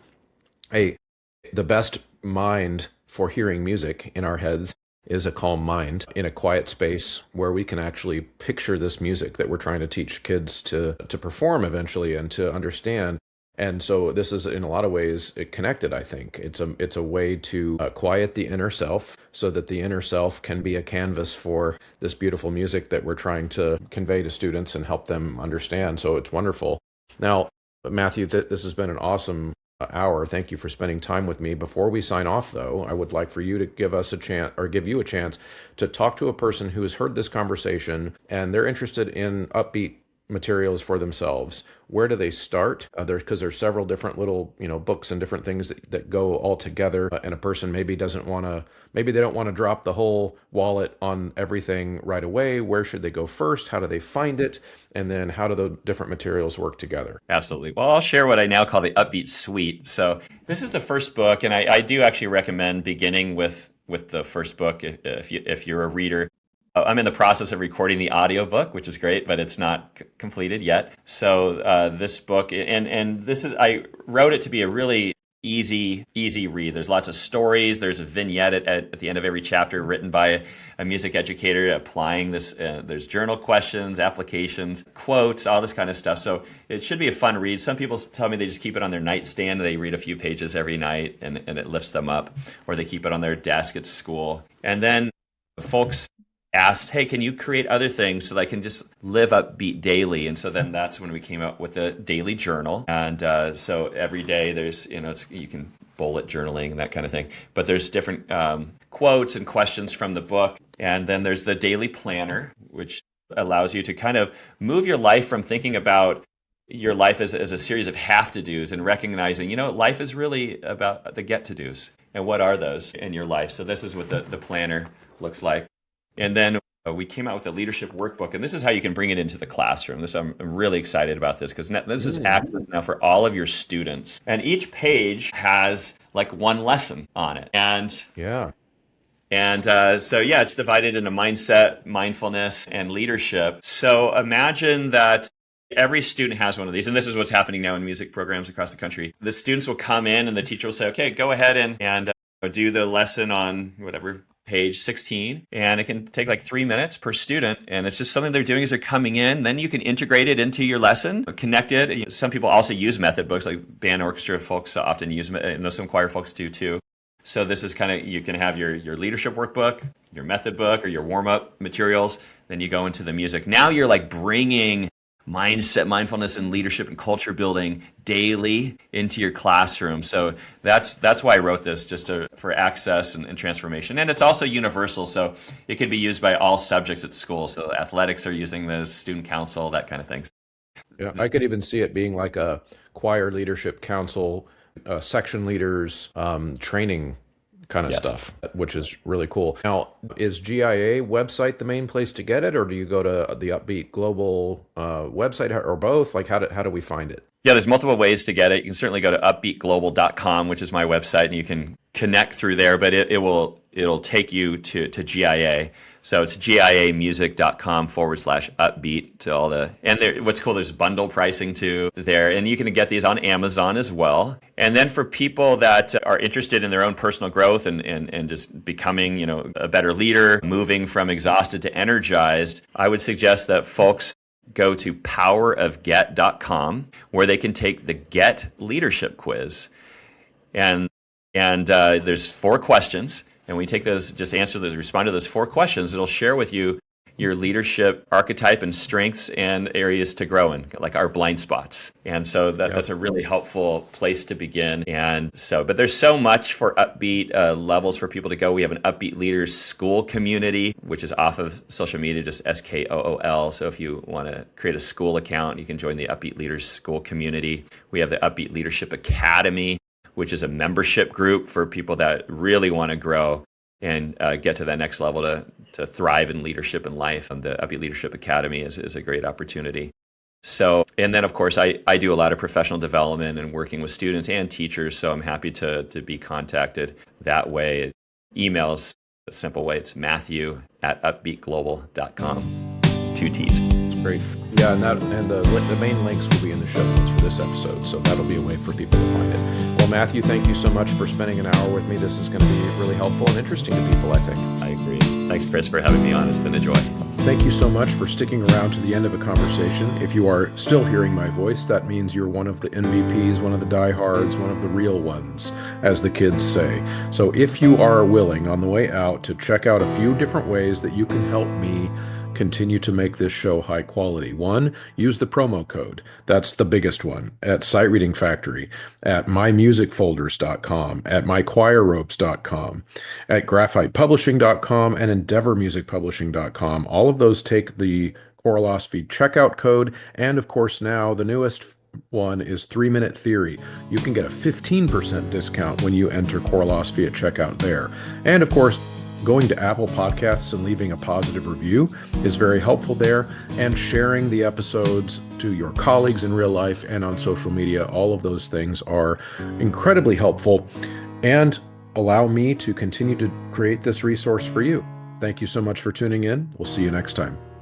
the best mind for hearing music in our heads is a calm mind in a quiet space where we can actually picture this music that we're trying to teach kids to perform eventually and to understand. And so this is in a lot of ways connected, I think. It's a way to quiet the inner self so that the inner self can be a canvas for this beautiful music that we're trying to convey to students and help them understand. So it's wonderful. Now, Matthew, this has been an awesome hour. Thank you for spending time with me. Before we sign off, though, I would like for you to give you a chance to talk to a person who has heard this conversation and they're interested in upbeat materials for themselves. Where do they start? Because there's several different little, books and different things that go all together. And a person maybe they don't want to drop the whole wallet on everything right away. Where should they go first? How do they find it? And then how do the different materials work together? Absolutely. Well, I'll share what I now call the Upbeat Suite. So this is the first book, and I do actually recommend beginning with the first book if you're a reader. I'm in the process of recording the audiobook, which is great, but it's not completed yet. So this book, and this is, I wrote it to be a really easy read. There's lots of stories. There's a vignette at the end of every chapter written by a music educator applying this. There's journal questions, applications, quotes, all this kind of stuff. So it should be a fun read. Some people tell me they just keep it on their nightstand. They read a few pages every night and it lifts them up, or they keep it on their desk at school. And then folks asked, hey, can you create other things so that I can just live upbeat daily? And so then that's when we came up with the daily journal. And so every day there's, you can bullet journaling and that kind of thing. But there's different quotes and questions from the book. And then there's the daily planner, which allows you to kind of move your life from thinking about your life as a series of have-to-dos and recognizing, life is really about the get-to-dos. And what are those in your life? So this is what the planner looks like. And then we came out with a leadership workbook, and this is how you can bring it into the classroom. I'm really excited about this because this is access now for all of your students. And each page has like one lesson on it. So it's divided into mindset, mindfulness, and leadership. So imagine that every student has one of these, and this is what's happening now in music programs across the country. The students will come in, and the teacher will say, okay, go ahead and do the lesson on whatever, page 16, and it can take like 3 minutes per student, and it's just something they're doing as they're coming in. Then you can integrate it into your lesson, connect it. Some people also use method books, like band orchestra folks often use it. I know some choir folks do too. So this is kind of, you can have your leadership workbook, your method book, or your warm-up materials. Then you go into the music. Now you're like bringing mindset, mindfulness, and leadership and culture building daily into your classroom. So that's why I wrote this, just for access and transformation. And it's also universal, so it can be used by all subjects at school. So athletics are using this, student council, that kind of thing. Yeah, I could even see it being like a choir leadership council, section leaders, training kind of stuff, which is really cool. Now, is GIA website the main place to get it, or do you go to the Upbeat Global website, or both? Like, how do we find it? Yeah, there's multiple ways to get it. You can certainly go to upbeatglobal.com, which is my website, and you can connect through there, but it'll take you to GIA. So it's giamusic.com/upbeat to all the, and what's cool, there's bundle pricing too there, and you can get these on Amazon as well. And then for people that are interested in their own personal growth and just becoming, a better leader, moving from exhausted to energized, I would suggest that folks go to powerofget.com, where they can take the Get Leadership Quiz. And there's 4 questions. And when you take those, just respond to those 4 questions, it'll share with you your leadership archetype and strengths and areas to grow in, like our blind spots. And so that's a really helpful place to begin. But there's so much for Upbeat levels for people to go. We have an Upbeat Leaders School community, which is off of social media, just SKOOL. So if you want to create a school account, you can join the Upbeat Leaders School community. We have the Upbeat Leadership Academy, which is a membership group for people that really want to grow and get to that next level to thrive in leadership and life. And the Upbeat Leadership Academy is a great opportunity. So, and then of course, I do a lot of professional development and working with students and teachers. So I'm happy to be contacted that way. Email is a simple way. It's matthew@upbeatglobal.com. 2 T's. That's great. Yeah, and the main links will be in the show notes for this episode. So that'll be a way for people to find it. Well, Matthew, thank you so much for spending an hour with me. This is going to be really helpful and interesting to people, I think. I agree. Thanks, Chris, for having me on. It's been a joy. Thank you so much for sticking around to the end of a conversation. If you are still hearing my voice, that means you're one of the MVPs, one of the diehards, one of the real ones, as the kids say. So if you are willing on the way out to check out a few different ways that you can help me continue to make this show high quality. One, use the promo code. That's the biggest one. At Sight Reading Factory, at mymusicfolders.com, at mychoirropes.com, at graphitepublishing.com, and endeavormusicpublishing.com. All of those take the Choirlosophy checkout code. And of course, now the newest one is 3-Minute Theory. You can get a 15% discount when you enter Choirlosophy at checkout there. And of course, going to Apple Podcasts and leaving a positive review is very helpful there, and sharing the episodes to your colleagues in real life and on social media. All of those things are incredibly helpful and allow me to continue to create this resource for you. Thank you so much for tuning in. We'll see you next time.